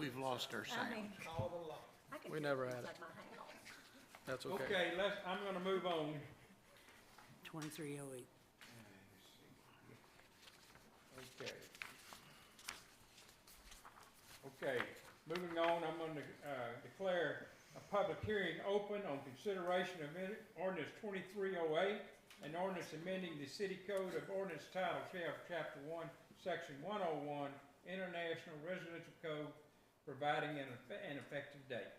We've lost our sound. We never had it. That's okay. Okay, I'm gonna move on. 2308. Okay. Okay, moving on, I'm gonna, declare a public hearing open on consideration of ordinance 2308, an ordinance amending the city code of ordinance title 12, chapter 1, section 101, International Residential Code, providing an effective date.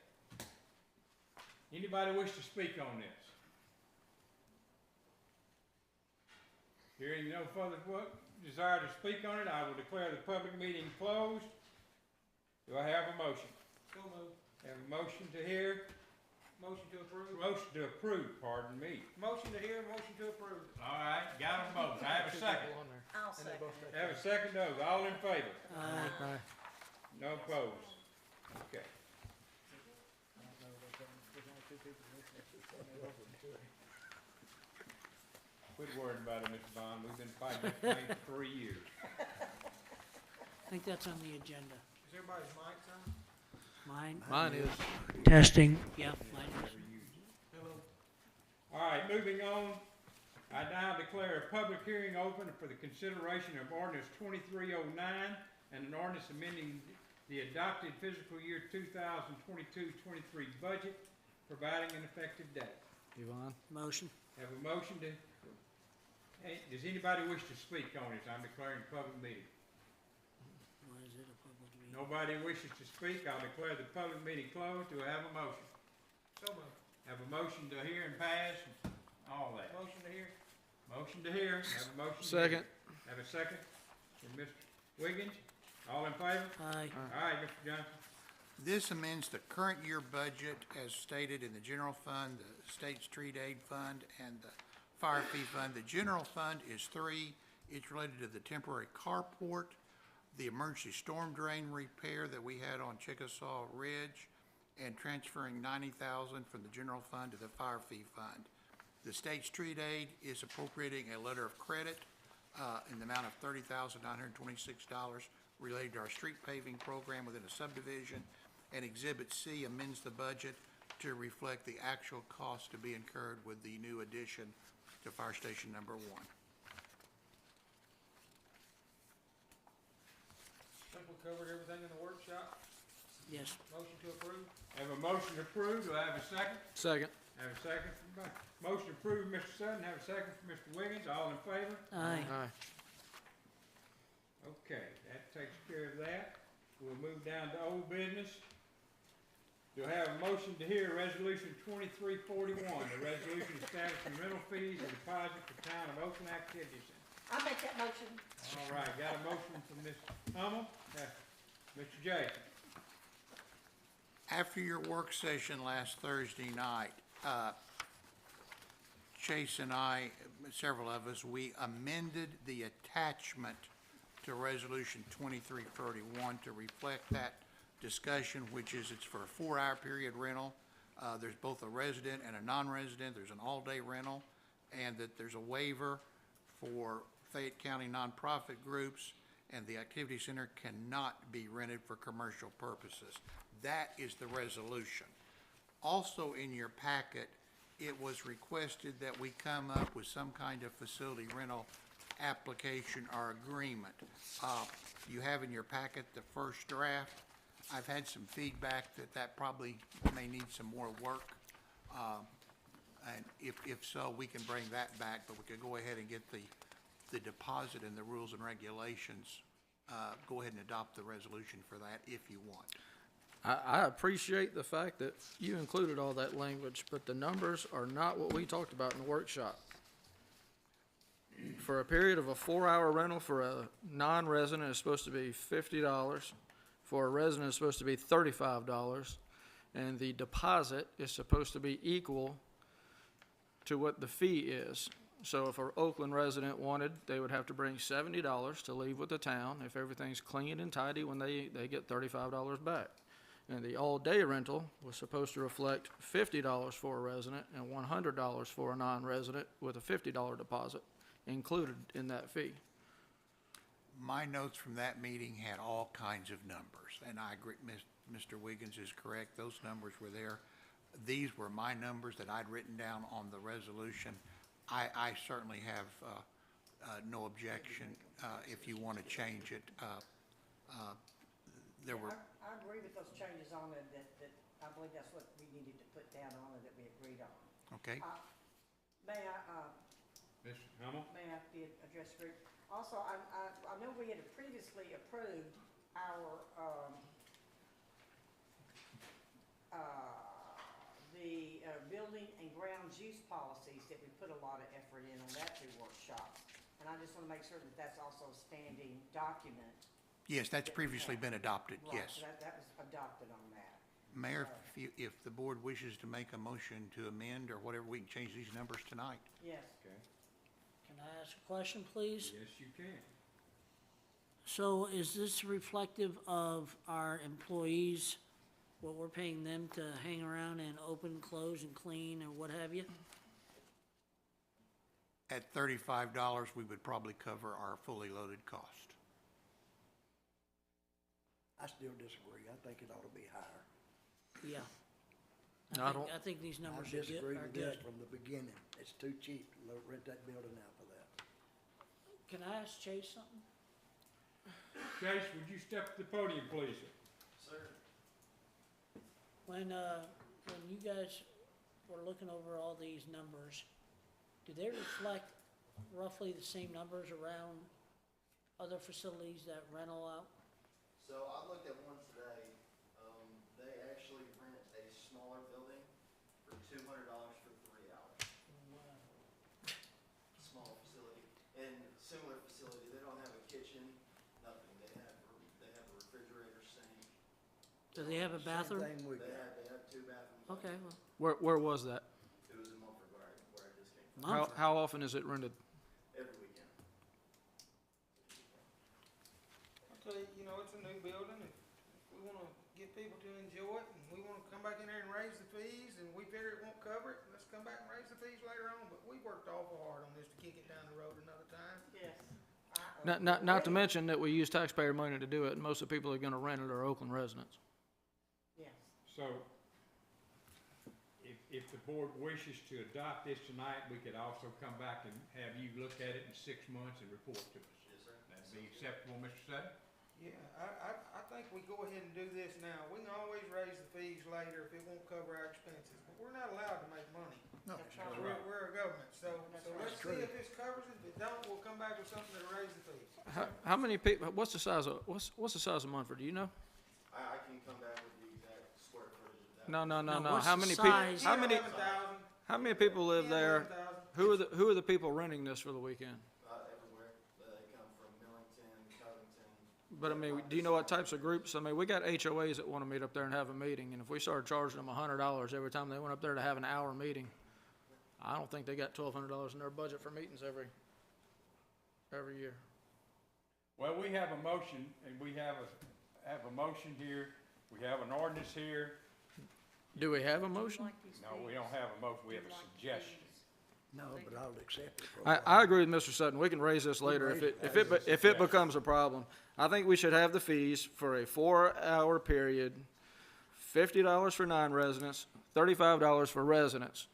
Anybody wish to speak on this? Hearing no further desire to speak on it, I will declare the public meeting closed. Do I have a motion? So moved. Have a motion to hear? Motion to approve. Motion to approve, pardon me. Motion to hear, motion to approve. All right, got them both. I have a second. I'll second. Have a second, those. All in favor? Aye. No opposed. Okay. Quit worrying about it, Mr. Bond. We've been fighting this thing for 3 years. I think that's on the agenda. Is everybody's mics on? Mine? Mine is. Testing. Yeah, mine is. Hello. All right, moving on. I now declare a public hearing open for the consideration of ordinance 2309 and an ordinance amending the adopted fiscal year 2022-23 budget, providing an effective date. Yvonne? Motion. Have a motion to, hey, does anybody wish to speak on this? I'm declaring a public meeting. Why is it a public meeting? Nobody wishes to speak, I'll declare the public meeting closed. Do I have a motion? So moved. Have a motion to hear and pass, and all that. Motion to hear. Motion to hear, have a motion to Second. hear. Have a second from Mr. Wiggins. All in favor? Aye. All right, Mr. Johnson. This amends the current year budget as stated in the general fund, the state street aid fund, and the fire fee fund. The general fund is three. It's related to the temporary carport, the emergency storm drain repair that we had on Chickasaw Ridge, and transferring $90,000 from the general fund to the fire fee fund. The state street aid is appropriating a letter of credit in the amount of $30,926 related to our street paving program within a subdivision. And Exhibit C amends the budget to reflect the actual cost to be incurred with the new addition to Fire Station Number 1. Simple covered everything in the workshop. Yes. Motion to approve. Have a motion approved. Do I have a second? Second. Have a second from, motion approved, Mr. Sutton. Have a second from Mr. Wiggins. All in favor? Aye. Aye. Okay, that takes care of that. We'll move down to old business. Do I have a motion to hear Resolution 2341, the resolution establishing rental fees and deposit for town of Oakland Activity Center? I'll make that motion. All right, got a motion from Ms. Hummel. Mr. Jason. After your work session last Thursday night, Chase and I, several of us, we amended the attachment to Resolution 2331 to reflect that discussion, which is it's for a 4-hour period rental. There's both a resident and a non-resident. There's an all-day rental, and that there's a waiver for Fayette County nonprofit groups, and the activity center cannot be rented for commercial purposes. That is the resolution. Also in your packet, it was requested that we come up with some kind of facility rental application or agreement. You have in your packet the first draft. I've had some feedback that probably may need some more work. And if so, we can bring that back, but we could go ahead and get the deposit and the rules and regulations. Go ahead and adopt the resolution for that if you want. I appreciate the fact that you included all that language, but the numbers are not what we talked about in the workshop. For a period of a 4-hour rental for a non-resident is supposed to be $50. For a resident is supposed to be $35, and the deposit is supposed to be equal to what the fee is. So if an Oakland resident wanted, they would have to bring $70 to leave with the town. If everything's clean and tidy, when they get $35 back. And the all-day rental was supposed to reflect $50 for a resident and $100 for a non-resident with a $50 deposit included in that fee. My notes from that meeting had all kinds of numbers, and I agree, Mr. Wiggins is correct, those numbers were there. These were my numbers that I'd written down on the resolution. I certainly have no objection if you want to change it. There were, I agree with those changes on it, that I believe that's what we needed to put down on it, that we agreed on. okay, May I, Mr. Hummel? may I address the group? Also, I know we had previously approved our, the building and grounds use policies that we put a lot of effort in on that through workshops. And I just want to make sure that that's also a standing document. yes, that's previously been adopted, Right, yes. so that was adopted on that. Mayor, if the board wishes to make a motion to amend or whatever, we can change these numbers tonight. Yes. Okay. Can I ask a question, please? Yes, you can. So is this reflective of our employees, what we're paying them to hang around and open, close, and clean, or what have you? At $35, we would probably cover our fully loaded cost. I still disagree. I think it ought to be higher. Yeah. I don't- I think these I numbers are disagree good, are with good. that from the beginning. It's too cheap to rent that building out for that. Can I ask Chase something? Chase, would you step to the podium, please? When you guys were looking over all these numbers, do they reflect roughly the same numbers around other facilities that rental out? So I looked at one today, they actually rent a smaller building for $200 for 3 hours. Small facility, and similar facility, they don't have a kitchen, nothing, they have a refrigerator, sink. Do they have a bathroom? Same thing we They got. have 2 bathrooms. Okay, well, Where was that? It was in Mumford where I just came from, Mumford. How often is it rented? every weekend. I'll tell you, you know, it's a new building, and we wanna get people to enjoy it, and we wanna come back in there and raise the fees, and we figure it won't cover it, let's come back and raise the fees later on, but we worked awful hard on this to kick it down the road another time. Yes. Not to mention that we use taxpayer money to do it, and most of the people that are gonna rent it are Oakland residents. Yes. So, if the board wishes to adopt this tonight, we could also come back and have you look at it in 6 months and report to us. Yes, sir. That'd be acceptable, Mr. Sutton? Yeah, I think we go ahead and do this now. We can always raise the fees later if it won't cover our expenses, but we're not allowed to make money. No. That's right. We're a government, so let's see true. if this covers it. If it don't, we'll come back with something to raise the fees. How many people, what's the size of Munford, do you know? I can come back with the exact square footage of that. No. what's How the many people, size? how many people live there? 11,000. Who are the people renting this for the weekend? Everywhere, they come from Millington, Covington. But I mean, do you know what types of groups? I mean, we got HOAs that wanna meet up there and have a meeting, and if we started charging them $100 every time they went up there to have an hour meeting, I don't think they got $1,200 in their budget for meetings every year. Well, we have a motion, and we have a motion here, we have an ordinance here. Do we have a motion? No, we don't have a motion, we have a suggestion. No, but I'll accept it for a I while. agree with Mr. Sutton. We can raise this later raise it. if it becomes a problem. I think we should have the fees for a 4-hour period, $50 for non-residents, $35 for residents,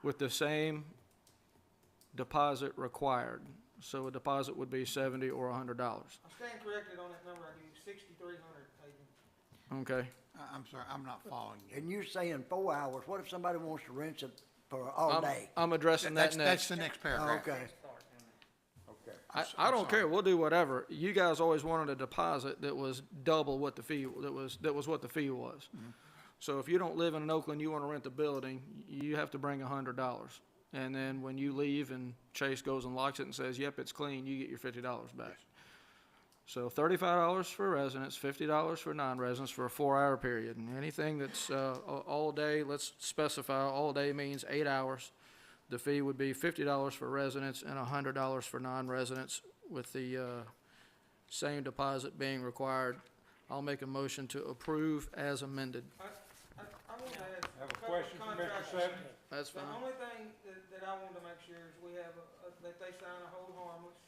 with the same deposit required. So a deposit would be $70 or $100. I stand corrected on that number I gave you, 6,300, Hayden. Okay. I'm sorry, I'm not following you. And you're saying 4 hours. What if somebody wants to rent it for all day? I'm addressing that That's next. the next Oh, paragraph. okay. Okay. I don't care. We'll do whatever. You guys always wanted a deposit that was double what the fee, that was what the fee was. So if you don't live in Oakland, you want to rent the building, you have to bring $100. And then when you leave and Chase goes and locks it and says, yep, it's clean, you get your $50 back. So $35 for residents, $50 for non-residents for a 4-hour period. And anything that's all day, let's specify, all day means 8 hours. The fee would be $50 for residents and $100 for non-residents, with the same deposit being required. I'll make a motion to approve as amended. I want to add Have a a couple question of for Mr. contracts. Sutton? That's The fine. only thing that I want to make sure is we have, that they sign a hold harmless.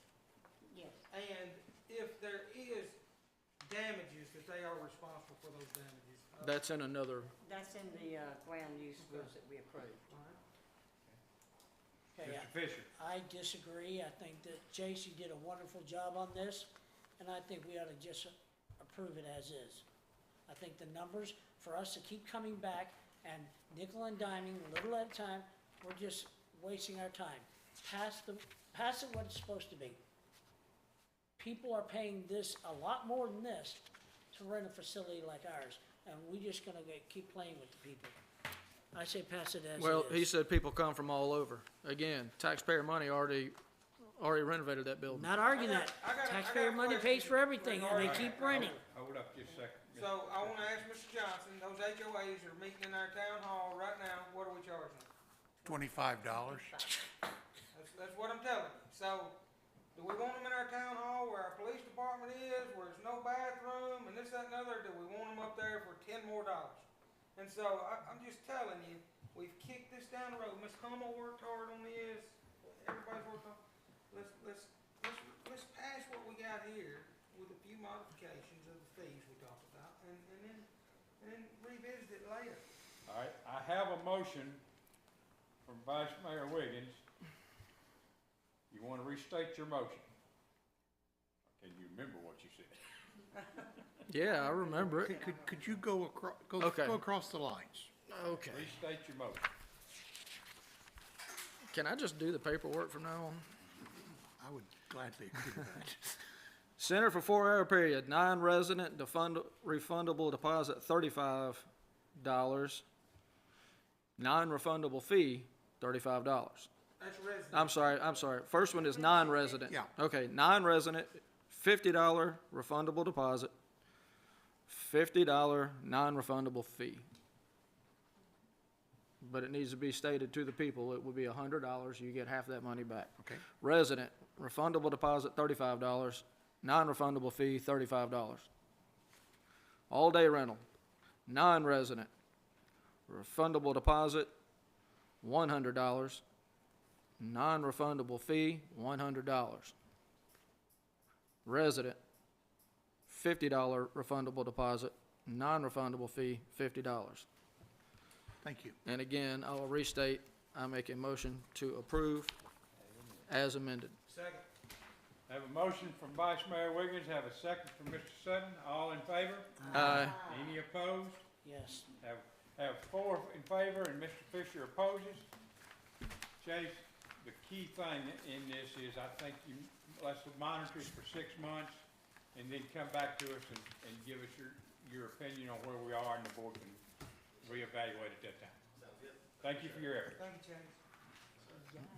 Yes. And if there is damages, that they are responsible for those damages. That's in another, That's in the, ground use rules that we approved. Okay, Mr. Fisher, I disagree. I think that J.C. did a wonderful job on this, and I think we ought to just approve it as is. I think the numbers, for us to keep coming back and nickel and diming, little at a time, we're just wasting our time. Pass it what it's supposed to be. People are paying this, a lot more than this, to rent a facility like ours, and we just gonna keep playing with the people. I say pass it as well, it he is. said people come from all over. Again, taxpayer money already renovated that building. Not arguing that. I got a Taxpayer money question pays for everything, and they regarding keep renting. hold up just a second. So I wanna ask Mr. Johnson, those HOAs are meeting in our town hall right now, what are we charging them? $25. That's what I'm telling you. So, do we want them in our town hall where our police department is, where there's no bathroom, and this, that, and other? Do we want them up there for $10 more? And so, I'm just telling you, we've kicked this down the road. Ms. Hummel worked hard on this, everybody's worked on. Let's pass what we got here with a few modifications of the fees we talked about, and then revisit it later. All right, I have a motion from Vice Mayor Wiggins. You want to restate your motion? Can you remember what you said? Yeah, I remember it. Could you go across, Okay. go across the lines? Okay. Restate your motion. Can I just do the paperwork from now on? I would gladly agree to that. Center for 4-hour period, non-resident refundable deposit $35, non-refundable fee $35. That's resident. I'm sorry. First one is non-resident. Yeah. Okay, non-resident, $50 refundable deposit, $50 non-refundable fee. But it needs to be stated to the people, it would be $100, you get half that money back. Okay. Resident, refundable deposit $35, non-refundable fee $35. All-day rental, non-resident, refundable deposit $100, non-refundable fee $100. Resident, $50 refundable deposit, non-refundable fee $50. Thank you. And again, I will restate, I make a motion to approve as amended. Second. Have a motion from Vice Mayor Wiggins, have a second from Mr. Sutton. All in favor? Aye. Any opposed? Yes. Have 4 in favor and Mr. Fisher opposes. Chase, the key thing in this is I think let's monitor it for 6 months and then come back to us and give us your opinion on where we are, and the board can reevaluate at that time. Sounds good. Thank you for your effort. Thank you, Chase.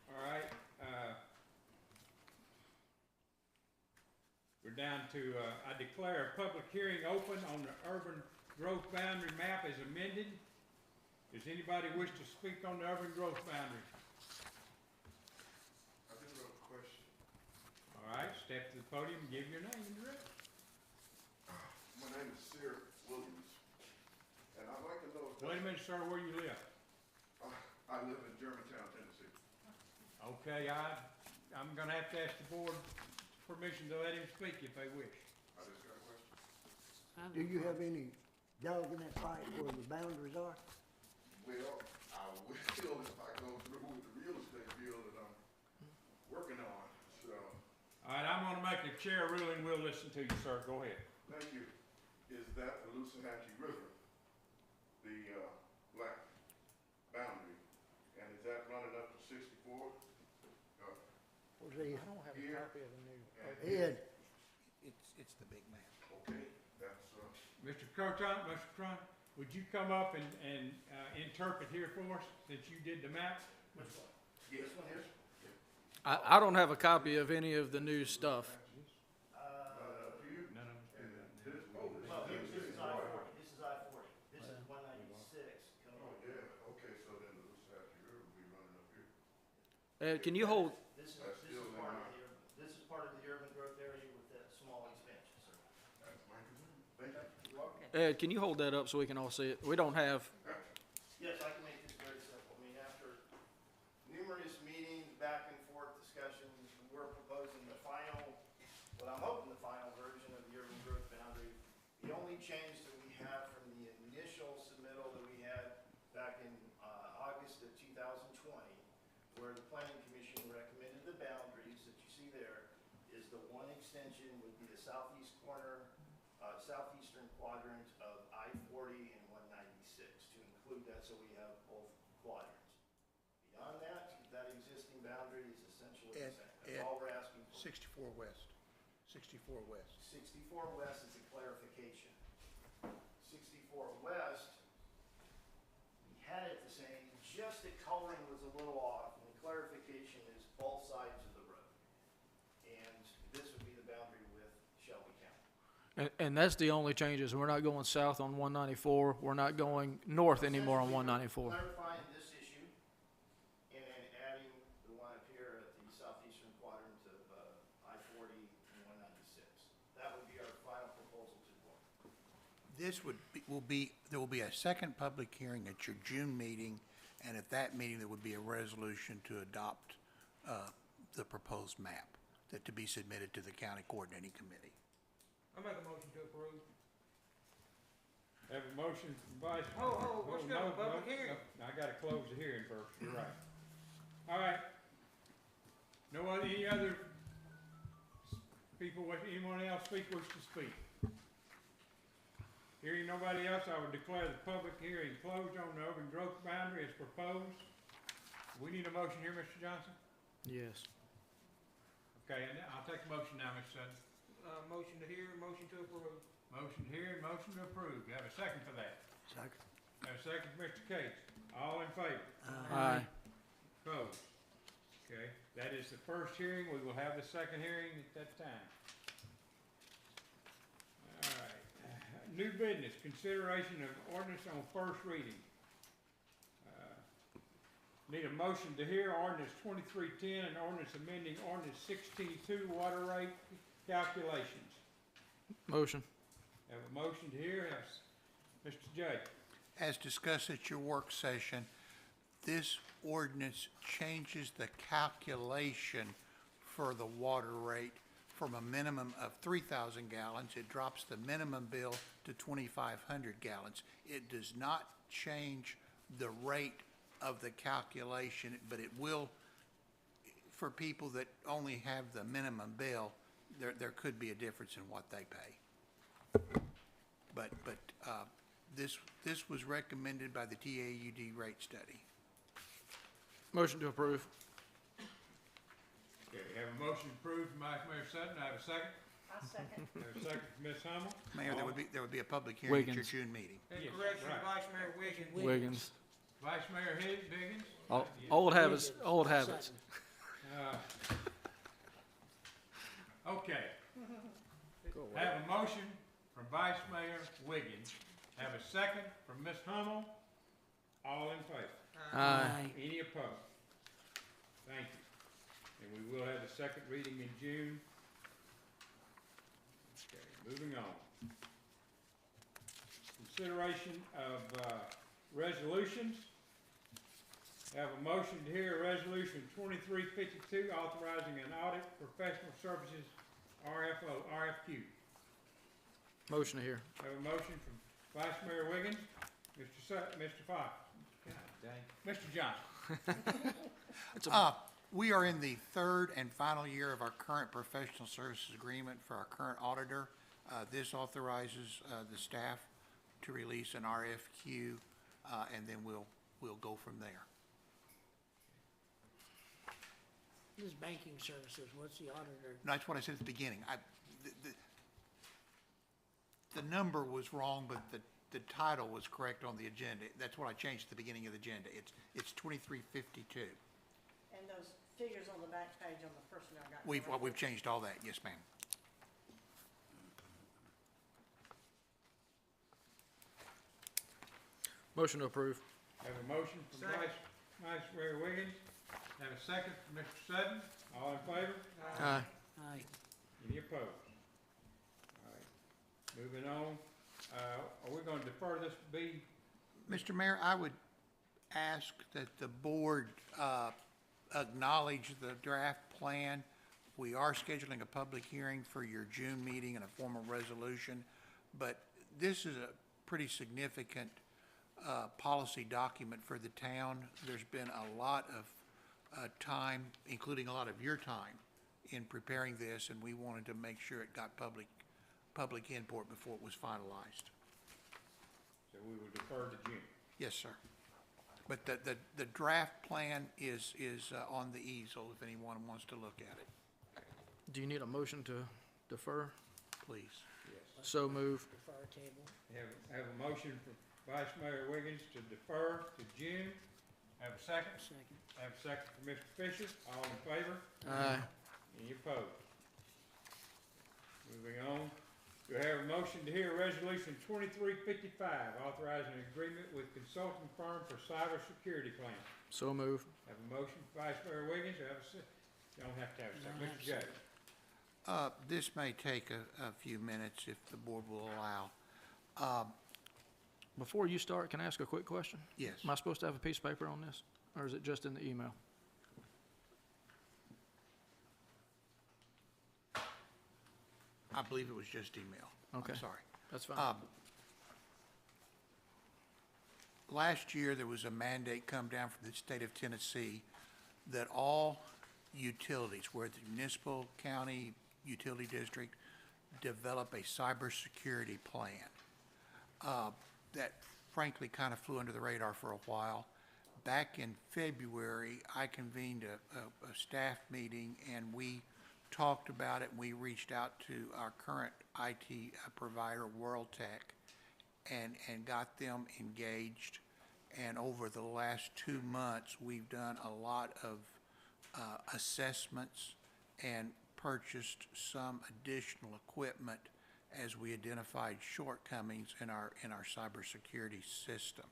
All right, we're down to, I declare a public hearing open on the urban growth boundary map as amended. Does anybody wish to speak on the urban growth boundary? I do have a question. All right, step to the podium and give your name and address. My name is Sir Williams, and I'd like to know if... Wait a minute, sir, where you live? I live in Germantown, Tennessee. Okay, I'm gonna have to ask the board permission to let him speak if they wish. I just got a question. Do you have any dog in that fight where the boundaries are? Well, I will if I go through with the real estate deal that I'm working on, so, All right, I'm gonna make a chair ruling, we'll listen to you, sir, go ahead. thank you. Is that the Lucinachi River, the, black boundary, and is that running up to 64? Where's the, I don't have a Here. copy of the new. Ed, It's the big map. Okay, that's, Mr. Croton, Mr. Cron, would you come up and interpret here for us, since you did the map? yes, yes. I don't have a copy of any of the new stuff. To you, None of us. and this, Well, this is I-40, this is I-40, this is 196 coming oh, over. yeah, okay, so then the Lucinachi River will be running up here. Ed, can you hold, This is, That's this is still in part of my- the, this is part of the urban growth area with that small expansion, sir. That's my concern. Thank you. Ed, can you hold that up so we can all see it? We don't have, Yes, I can make this very simple. I mean, after only change that we have from the initial submittal that we had back in August of 2020, where the planning commission recommended the boundaries that you see there, is the one extension would be the southeast corner, southeastern quadrant of I-40 and 196, to include that so we have both quadrants. Beyond that, that existing boundary is essentially the same. That's all we're asking for. 64 west. 64 west. 64 west is a clarification. 64 west, we had it the same, just the coloring was a little off, and the clarification is both sides of the road. And this would be the boundary with Shelby County. And that's the only changes. We're not going south on 194. We're not going north anymore on 194. Clarifying this issue, and then adding the one up here at the southeastern quadrant of I-40 and 196. That would be our final proposal to the board. This there will be a second public hearing at your June meeting, and at that meeting, there would be a resolution to adopt the proposed map that to be submitted to the county coordinating committee. I make a motion to approve. Have a motion from Vice. What's No, going on, no, public no, hearing? no, I gotta close the hearing first, you're right. All right. Any other people, anyone else wish to speak? Hearing nobody else, I would declare the public hearing closed on the urban growth boundary as proposed. We need a motion here, Mr. Johnson? Yes. Okay, and I'll take the motion now, Mr. Sutton. Motion to hear, motion to approve. Motion here, motion to approve. You have a second for that? Second. Have a second for Mr. Cates. All in favor? Aye. Opposed? Okay, that is the first hearing. We will have the second hearing at that time. All right. New business, consideration of ordinance on first reading. Need a motion to hear ordinance 2310 and ordinance amending ordinance 16.2 water rate calculations. Motion. Have a motion to hear. Mr. J. As discussed at your work session, this ordinance changes the calculation for the water rate from a minimum of 3,000 gallons. It drops the minimum bill to 2,500 gallons. It does not change the rate of the calculation, but it will, for people that only have the minimum bill, there could be a difference in what they pay. But this was recommended by the TAUD rate study. Motion to approve. Okay, we have a motion approved from Vice Mayor Sutton. I have a second. I'll second. I have a second from Ms. Hummel. Mayor, there would be a public hearing at your Wiggins. June meeting. And Yes, correction, right. Vice Mayor Wiggins. Wiggins. Vice Mayor Higgins. Old habits, old habits. Okay. Have a motion from Vice Mayor Wiggins. Have a second from Ms. Hummel. All in favor? Aye. Any opposed? Thank you. And we will have the second reading in June. Okay, moving on. Consideration of resolutions. Have a motion to hear resolution 2352 authorizing an audit professional services RFQ. Motion to hear. Have a motion from Vice Mayor Wiggins, Mr. Fox. God dang. Mr. Johnson. We are in the third and final year of our current professional services agreement for our current auditor. This authorizes the staff to release an RFQ, and then we'll go from there. This is banking services, what's the auditor? That's what I said at the beginning. The number was wrong, but the title was correct on the agenda. That's what I changed at the beginning of the agenda. It's 2352. And those figures on the back page on the personnel got. We've changed all that, yes, ma'am. Motion to approve. Have a motion from Vice Mayor Wiggins. Have a second from Mr. Sutton. All in favor? Aye. Aye. Any opposed? All right, moving on. Are we gonna defer this B? Mr. Mayor, I would ask that the board acknowledge the draft plan. We are scheduling a public hearing for your June meeting and a formal resolution, but this is a pretty significant policy document for the town. There's been a lot of time, including a lot of your time, in preparing this, and we wanted to make sure it got public input before it was finalized. So we will defer to June. Yes, sir. But the draft plan is on the easel if anyone wants to look at it, Do you need a motion to defer? please. So move. Defer table. Have a motion for Vice Mayor Wiggins to defer to June. Have a second? Second. Have a second for Mr. Fisher. All in favor? Aye. Any opposed? Moving on, do I have a motion to hear Resolution 2355, authorizing an agreement with consulting firm for cybersecurity plan? So move. Have a motion for Vice Mayor Wiggins, have a second. Don't have to have a second. Mr. J. This may take a few minutes if the board will allow. Before you start, can I ask a quick question? Yes. Am I supposed to have a piece of paper on this, or is it just in the email? I believe it was just email. Okay. I'm sorry. That's fine. Last year, there was a mandate come down from the state of Tennessee that all utilities, whether municipal, county, utility district, develop a cybersecurity plan. That frankly kind of flew under the radar for a while. Back in February, I convened a staff meeting, and we talked about it. We reached out to our current IT provider, WorldTech, and got them engaged. And over the last 2 months, we've done a lot of assessments and purchased some additional equipment as we identified shortcomings in our cybersecurity system.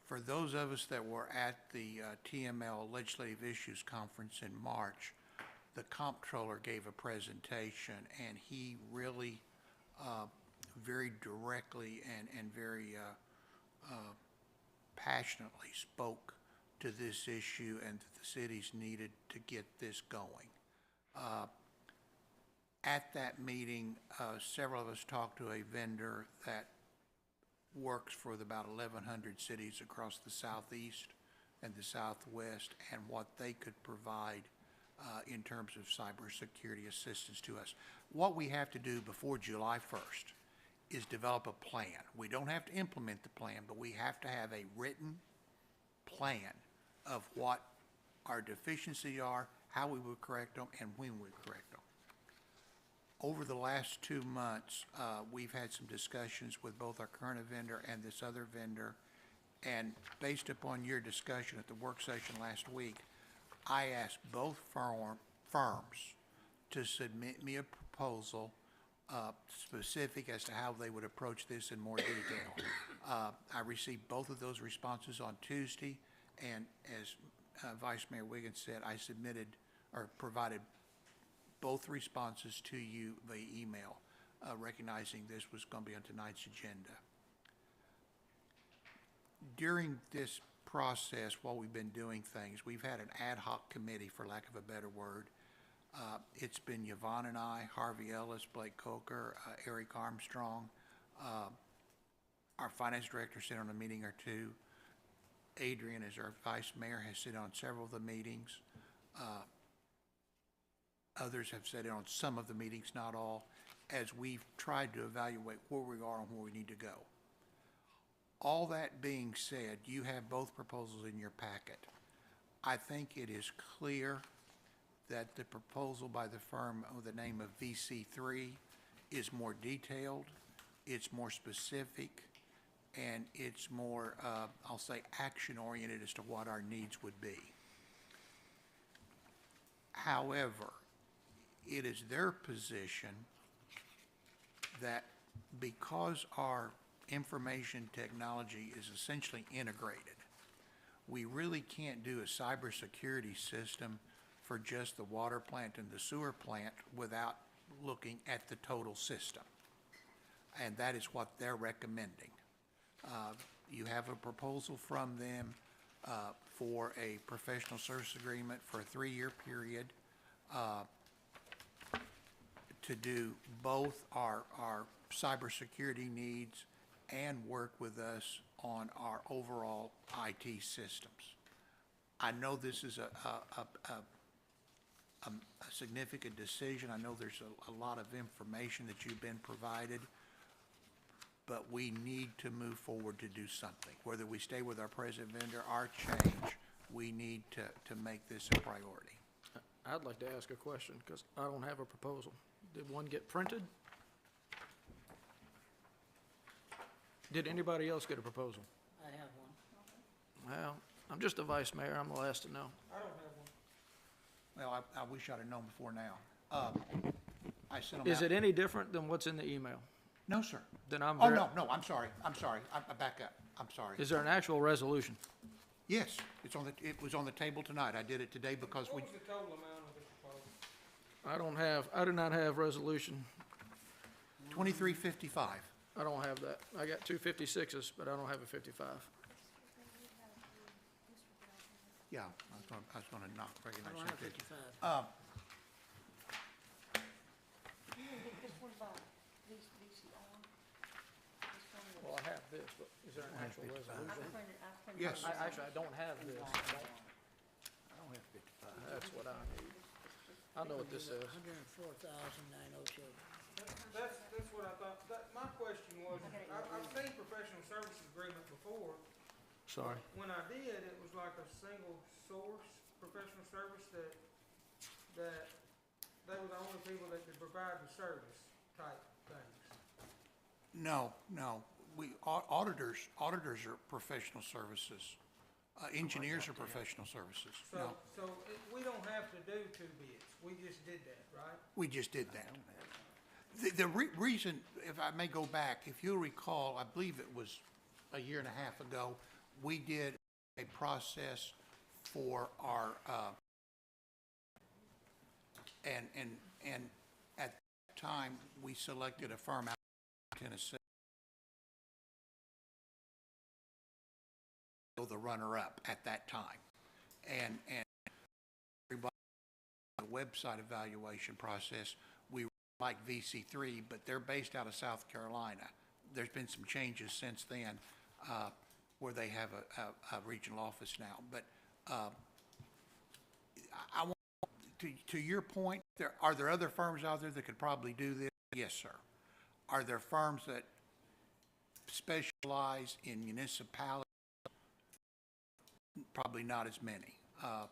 For those of us that were at the TML Legislative Issues Conference in March, the comptroller gave a presentation, and he really very directly and very passionately spoke to this issue and that the cities needed to get this going. At that meeting, several of us talked to a vendor that works for about 1,100 cities across the southeast and the southwest, and what they could provide in terms of cybersecurity assistance to us. What we have to do before July 1st is develop a plan. We don't have to implement the plan, but we have to have a written plan of what our deficiencies are, how we would correct them, and when we would correct them. Over the last 2 months, we've had some discussions with both our current vendor and this other vendor, and based upon your discussion at the work session last week, I asked both firms to submit me a proposal specific as to how they would approach this in more detail. I received both of those responses on Tuesday, and as Vice Mayor Wiggins said, I submitted or provided both responses to you via email, recognizing this was going to be on tonight's agenda. During this process, while we've been doing things, we've had an ad hoc committee, for lack of a better word. It's been Yvonne and I, Harvey Ellis, Blake Coker, Eric Armstrong. Our finance director sat on a meeting or two. Adrian, as our vice mayor, has sat on several of the meetings. Others have sat in on some of the meetings, not all, as we've tried to evaluate where we are and where we need to go. All that being said, you have both proposals in your packet. I think it is clear that the proposal by the firm with the name of VC3 is more detailed, it's more specific, and it's more, I'll say, action-oriented as to what our needs would be. However, it is their position that because our information technology is essentially integrated, we really can't do a cybersecurity system for just the water plant and the sewer plant without looking at the total system. And that is what they're recommending. You have a proposal from them for a professional service agreement for a 3-year period to do both our cybersecurity needs and work with us on our overall IT systems. I know this is a significant decision. I know there's a lot of information that you've been provided, but we need to move forward to do something. Whether we stay with our present vendor or change, we need to make this a priority. I'd like to ask a question, because I don't have a proposal. Did one get printed? Did anybody else get a proposal? I have one. Well, I'm just a vice mayor, I'm the last to know. I don't have one. Well, I wish I'd have known before now. I sent them out. Is it any different than what's in the email? No, sir. Then I'm Oh, very. no, I'm sorry. I back up. I'm sorry. Is there an actual resolution? Yes, it was on the table tonight. I did it today because we, What was the total amount of the proposal? I do not have resolution. 2355. I don't have that. I got 256s, but I don't have a 55. Yeah, I was gonna not I recognize don't that. have 55. This one by VCR. Well, I have this, but is there an actual resolution? Yes. Actually, I don't have this. I don't have 55. That's what I need. I know what this is. 104,902. That's what I thought. My question was, I've seen professional services agreement before. Sorry. When I did, it was like a single source professional service that they were the only people that could provide the service type things. No, auditors are professional services. Engineers are professional services. No, So we don't have to do two bids. We just did that, right? we just did that. The reason, if I may go back, if you'll recall, I believe it was a year and a half ago, we did a process for our, and at that time, we selected a firm out of Tennessee, the runner-up at that time. And everybody, the website evaluation process, we like VC3, but they're based out of South Carolina. There's been some changes since then, where they have a regional office now. But I want to your point, are there other firms out there that could probably do this? Yes, sir. Are there firms that specialize in municipalities? Probably not as many. I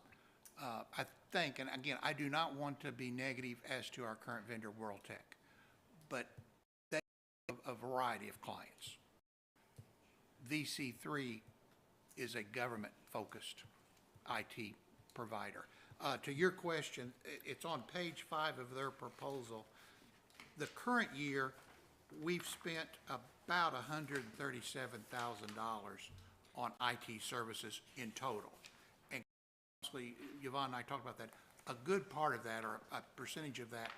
think, and again, I do not want to be negative as to our current vendor, World Tech, but they have a variety of clients. VC3 is a government-focused IT provider. To your question, it's on page 5 of their proposal. The current year, we've spent about $137,000 on IT services in total. And honestly, Yvonne and I talked about that. A good part of that, or a percentage of that,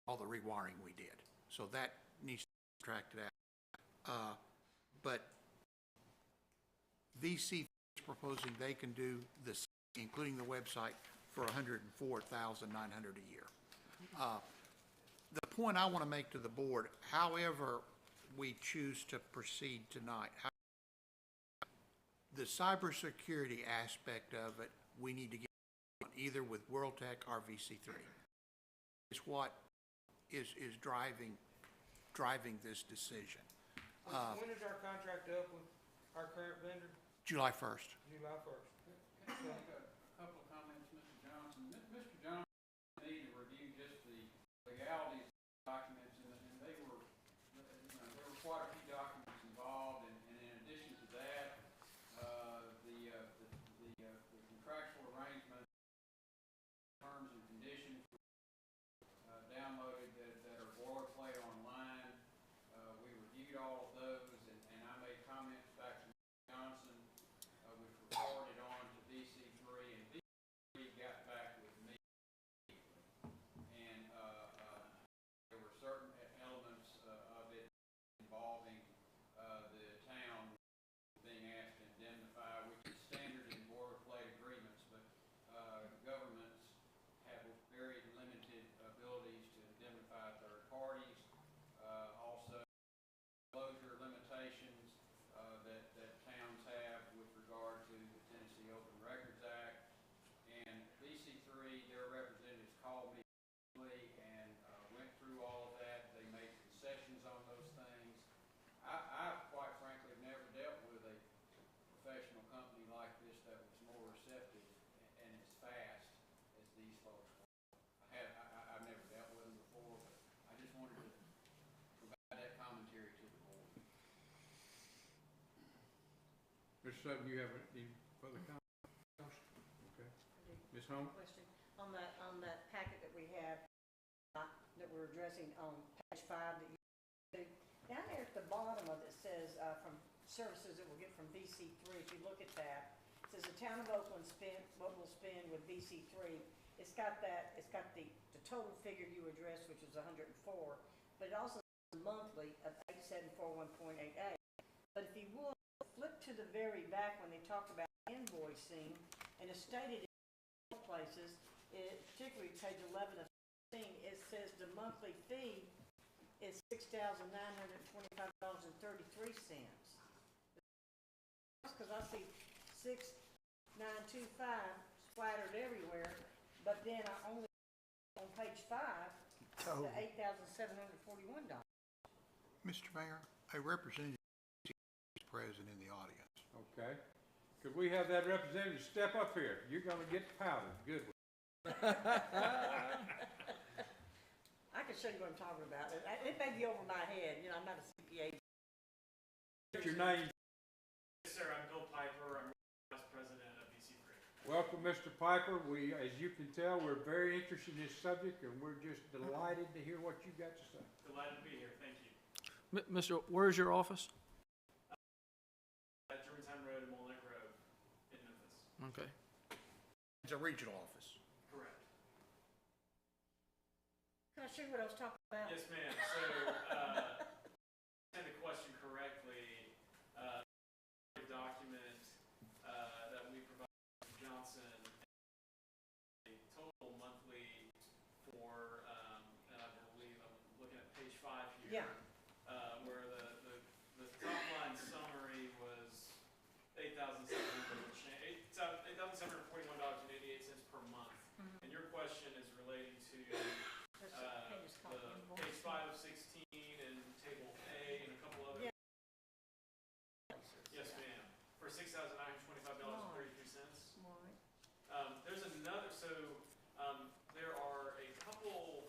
all the rewiring we did. So that needs to be subtracted out. But VC is proposing they can do this, including the website, for $104,900 a year. The point I want to make to the board, however we choose to proceed tonight, the cybersecurity aspect of it, we need to get on either with World Tech or VC3. It's what is driving this decision. When is our contract up with our current vendor? July 1st. July 1st. Can I make a couple of comments, Mr. Johnson? Mr. Johnson needed to review just the legalities of the documents, and they were, there were quite a few documents involved, and in addition to that, the contractual arrangements, terms and conditions downloaded that are boilerplate online. We reviewed all of those, and I made comments back to Mr. Johnson, which were forwarded on to VC3, and VC3 got back with me. And there were certain elements of it involving Mr. Sutton, you have any further comments? Okay. Ms. Holmes? Question, on that packet that we have, that we're addressing on page 5 that you, down there at the bottom of it says, from services that we'll get from VC3, if you look at that, it says the town of Oakland what will spend with VC3. It's got the total figure you addressed, which was 104, but it also says monthly of 8741.88. But if you would, flip to the very back when they talk about invoicing, and it's stated in places, particularly page 11 of 16, it says the monthly fee is $6,925.33. Because I see 6,925 splattered everywhere, but then I only on page 5 the $8,741. Mr. Mayor, a representative is present in the audience. Okay. Could we have that representative step up here? You're gonna get powdered, good one. I can show you what I'm talking about. It may be over my head, you know, I'm not a CPA. What's your name? Yes, sir, I'm Bill Piper, I'm Vice President of VC3. Welcome, Mr. Piper. We, as you can tell, we're very interested in this subject, and we're just delighted to hear what you've got to say. Delighted to be here, thank you. Mr., where's your office? At Germantown Road and Walnut Grove in Memphis. Okay. It's a regional office. Correct. Can I show you what I was talking about? Yes, ma'am. So, understand the question correctly, the document that we provide to Johnson, a total monthly for, and I believe I'm looking at page 5 here. Yeah. Where the top line summary was $8,741.88 per month. And your question is relating to the page 5 of 16 and table A and a couple other. Yeah. Yes, ma'am. For $6,925.33. There's another, so there are a couple,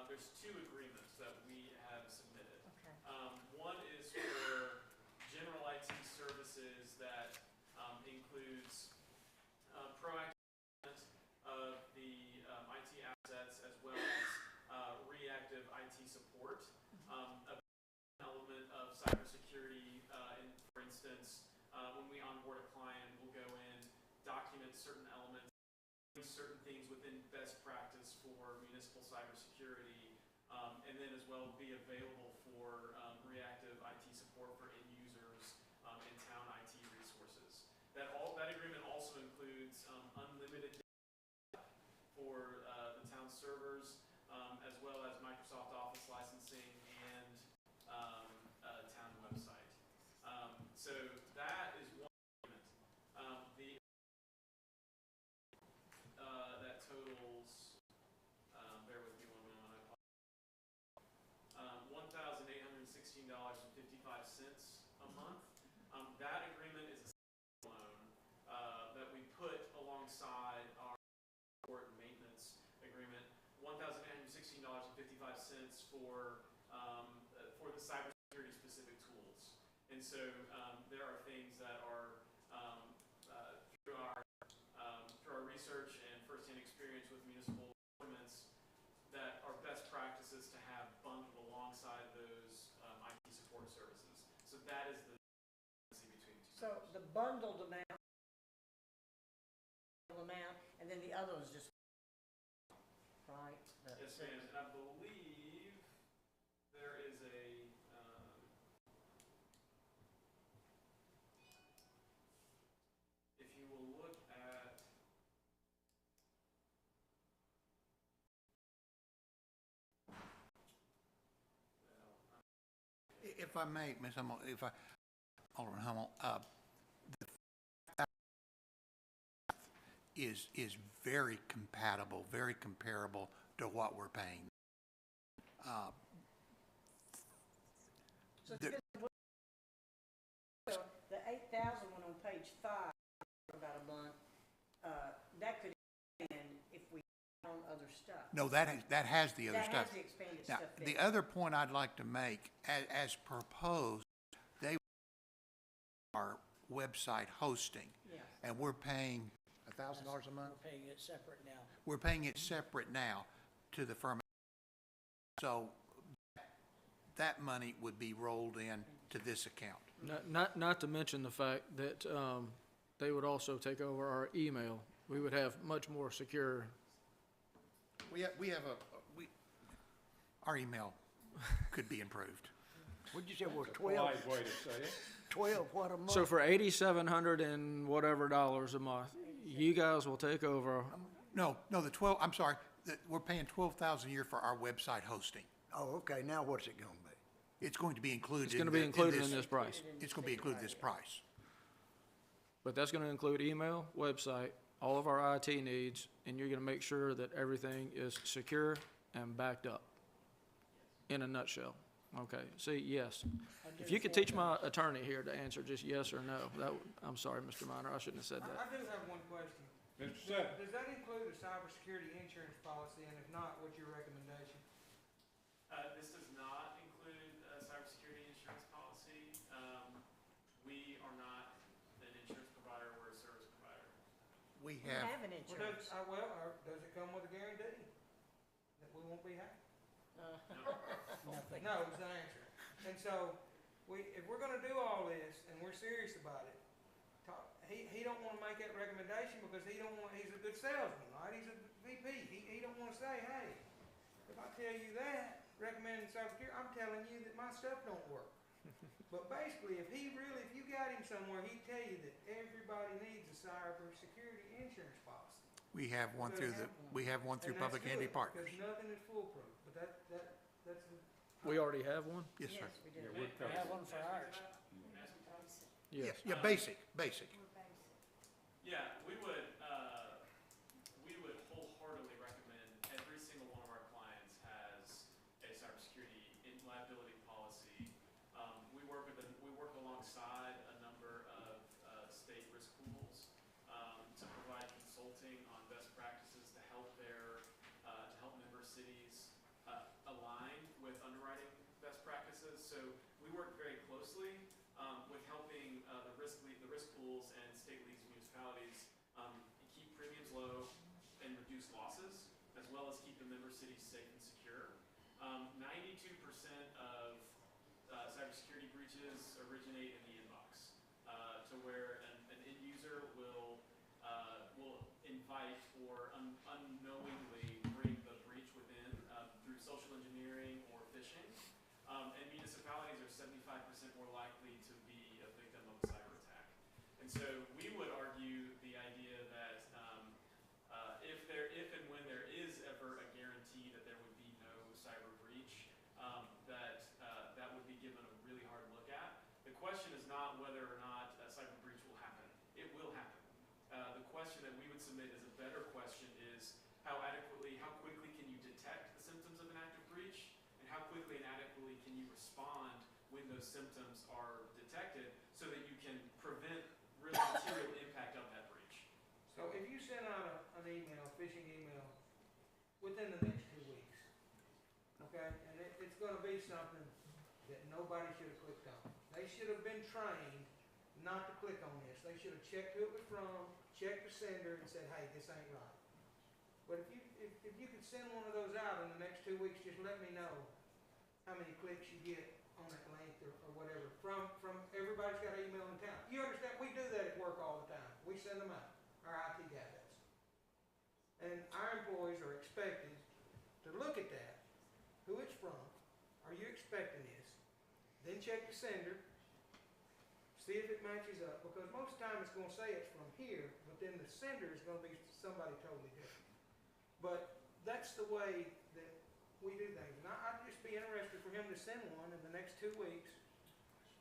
there's 2 agreements that we have submitted. Okay. One is for general IT services that includes proactive management of the IT assets as well as reactive IT support. An element of cybersecurity, for instance, when we onboard a client, we'll go in, document certain elements, certain things within best practice for municipal cybersecurity, and then as well be available for reactive IT support for end users and town IT resources. That agreement also includes unlimited data for the town servers, as well as Microsoft Office licensing and town website. So that is one agreement. That totals, bear with me 1 moment, $1,816.55 a month. That agreement is a loan that we put alongside our support and maintenance agreement. $1,816.55 for the cybersecurity specific tools. And so there are things that are through our research and firsthand experience with municipal governments that are best practices to have bundled alongside those IT support services. So that is the difference between the two. So the bundled amount, and then the other is just, right? Yes, ma'am. And I believe there is a if you will look at If I may, Ms. Hummel, Alderman Hummel, the is very compatible, very comparable to what we're paying. So The- the 8,000 one on page 5, about a month, that could end if we own other stuff. No, that has the other That stuff. has the expanded Now, stuff in the it. other point I'd like to make, as proposed, they are website hosting. Yeah. And we're paying $1,000 a month? We're paying it separate now. We're paying it separate now to the firm. So that money would be rolled in to this account. Not to mention the fact that, they would also take over our email. We would have much more secure. Our email could be improved. What'd you say, was A 12, polite way to say it. 12 what a month? So for $8,700 and whatever dollars a month, you guys will take over. No, I'm sorry, we're paying $12,000 a year for our website hosting. Oh, okay, now what's it gonna be? It's going to be included. It's gonna be included in this price. It's going to be included in this price. But that's gonna include email, website, all of our IT needs, and you're gonna make sure that everything is secure and backed up. In a nutshell. Okay, see, yes. If you could teach my attorney here to answer just yes or no, I'm sorry, Mr. Minor, I shouldn't have said I that. do have one question. Mr. Sutton, Does that include a cybersecurity insurance policy, and if not, what's your recommendation? This does not include a cybersecurity insurance policy. We are not an insurance provider, we're a service provider. We We have, have an insurance. Does it come with a guarantee that we won't be hacked? Nothing. No, is the answer. And so, if we're gonna do all this, and we're serious about it, he don't wanna make that recommendation because he's a good salesman, right? He's a VP. He don't wanna say, hey, if I tell you that, recommending cybersecurity, I'm telling you that my stuff don't work. But basically, if you got him somewhere, he'd tell you that everybody needs a cybersecurity insurance policy. we have one through And Public that's Entity good, Partners. because nothing is foolproof, but that's We already have one? Yes, sir. Yes, we do. yeah, we're We covered. have one for ours. Yes. Yeah, basic. Yeah, we would wholeheartedly recommend every single one of our clients has a cybersecurity liability policy. We work alongside a number of state risk pools to provide consulting on best practices to help member cities align with underwriting best practices. So we work very closely with helping the risk pools and state leagues and municipalities keep premiums low and reduce losses, as well as keep the member cities safe and secure. 92% of cybersecurity breaches originate in the inbox, to where an end user will invite or unknowingly bring the breach within through social engineering or phishing. And municipalities are 75% more likely to be a victim of a cyber attack. And so we would argue the idea that if and when there is ever a guarantee that there would be no cyber breach, that would be given a really hard look at. The question is not whether or not a cyber breach will happen. It will happen. The question that we would submit as a better question is how quickly can you detect the symptoms of an active breach, and how quickly and adequately can you respond when those symptoms are detected so that you can prevent really material impact of that breach. So if you send out an email, phishing email, within the next 2 weeks, okay, and it's gonna be something that nobody should have clicked on. They should have been trained not to click on this. They should have checked who it was from, checked the sender, and said, hey, this ain't right. But if you could send one of those out in the next 2 weeks, just let me know how many clicks you get on that link or whatever, from everybody's got an email in town. You understand, we do that at work all the time. We send them out, our IT guy does. And our employees are expected to look at that, who it's from, are you expecting this? Then check the sender, see if it matches up, because most of the time it's gonna say it's from here, but then the sender is gonna be somebody totally different. But that's the way that we do things. And I'd just be interested for him to send one in the next 2 weeks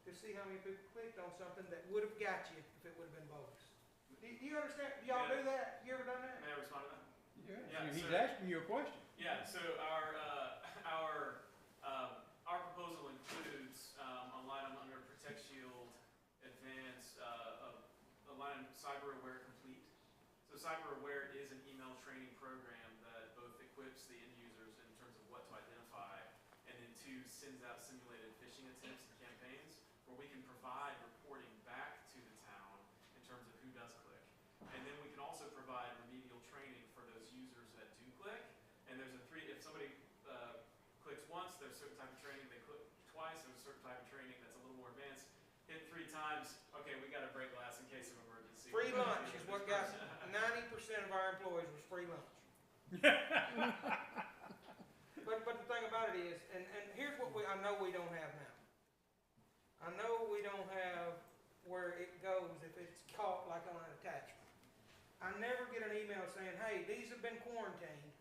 to see how many people clicked on something that would have got you if it would have been bogus. Do you understand? Do y'all do that? You ever done that? May I respond to that? Yeah, Yeah, he's so- asking you a question. Yeah, so our proposal includes a line item under Protect Shield Advanced, a line item Cyber Aware Complete. So Cyber Aware is an email training program that both equips the end users in terms of what to identify, and then two, sends out simulated phishing attempts and campaigns where we can provide reporting back to the town certain type of training that's a little more advanced, hit 3 times, okay, we gotta break glass in case of emergency. Free lunch is what got 90% of our employees was free lunch. But the thing about it is, and here's what I know we don't have now. I know we don't have where it goes if it's caught like on an attachment. I never get an email saying, hey, these have been quarantined.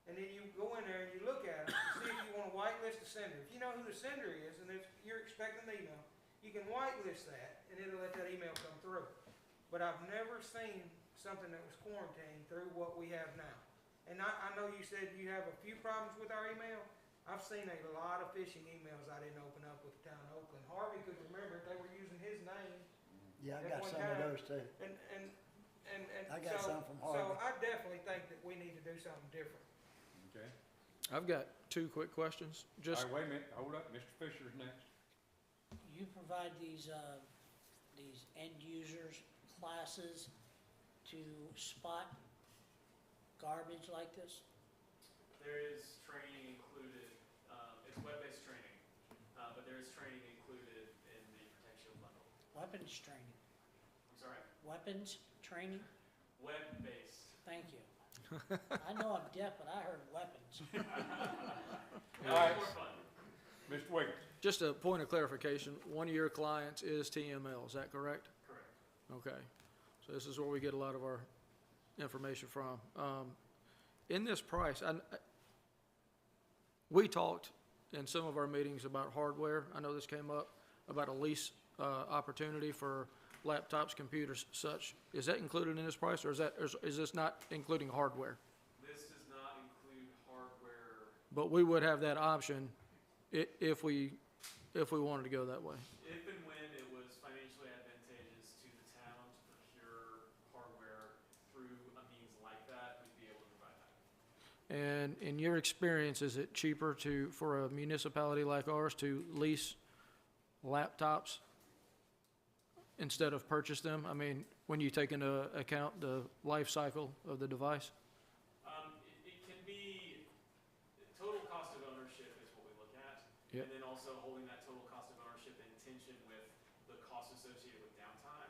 And then you go in there and you look at them to see if you want to whitelist the sender. If you know who the sender is and you're expecting the email, you can whitelist that and it'll let that email come through. But I've never seen something that was quarantined through what we have now. And I know you said you have a few problems with our email. I've seen a lot of phishing emails I didn't open up with the town of Oakland. Harvey could remember it. They were using his name. Yeah, I At got one some of time. those too. And I got some from So Harvey. I definitely think that we need to do something different. Okay. I've got 2 quick questions. Just, All right, wait a minute, hold up, Mr. Fisher's next. You provide these end users classes to spot garbage like this? There is training included, it's web-based training, but there is training included in the Protect Shield bundle. Weapons training? I'm sorry? Weapons training? Web-based. Thank you. I know I'm deaf, but I heard weapons. All right. More fun. Mr. Wiggins. just a point of clarification, one of your clients is TML, is that correct? Correct. Okay, so this is where we get a lot of our information from. In this price, we talked in some of our meetings about hardware. I know this came up, about a lease opportunity for laptops, computers, such. Is that included in this price, or is this not including hardware? This does not include hardware. But we would have that option if we wanted to go that way. If and when it was financially advantageous to the town to procure hardware through a means like that, we'd be able to provide that. And in your experience, is it cheaper for a municipality like ours to lease laptops instead of purchase them? I mean, when you take into account the life cycle of the device? It can be, total cost of ownership is what we look at. Yep. And then also holding that total cost of ownership in tension with the costs associated with downtime,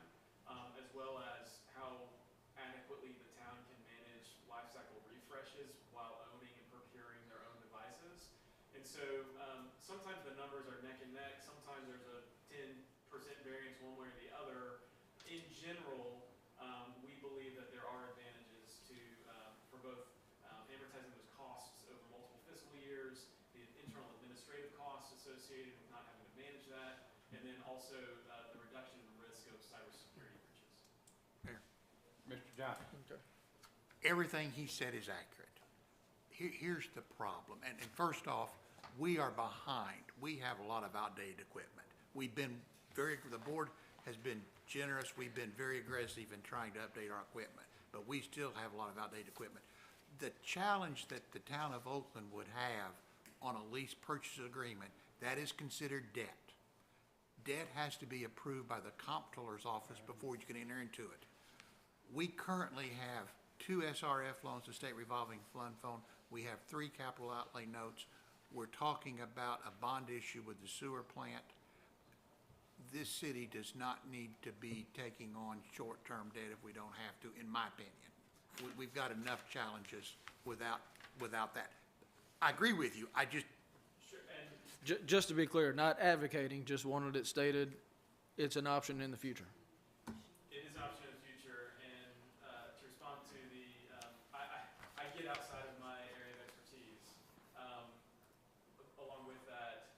as well as how adequately the town can manage life cycle refreshes while owning and procuring their own devices. And so sometimes the numbers are neck and neck, sometimes there's a 10% variance one way or the other. In general, we believe that there are advantages to, for both amortizing those costs over multiple fiscal years, the internal administrative costs associated with not having to manage that, and then also the reduction in risk of cybersecurity breaches. Mr. Johnson. Okay. Everything he said is accurate. Here's the problem, and first off, we are behind. We have a lot of outdated equipment. The board has been generous, we've been very aggressive in trying to update our equipment, but we still have a lot of outdated equipment. The challenge that the town of Oakland would have on a lease purchase agreement, that is considered debt. Debt has to be approved by the comptroller's office before you can enter into it. We currently have 2 SRF loans, the State Revolving Fund Phone. We have 3 capital outlay notes. We're talking about a bond issue with the sewer plant. This city does not need to be taking on short-term debt if we don't have to, in my opinion. We've got enough challenges without that. I agree with you, I just, Sure, and Just to be clear, not advocating, just wanted it stated, it's an option in the future. it is an option in the future, and to respond to the, I get outside of my area of expertise. Along with that,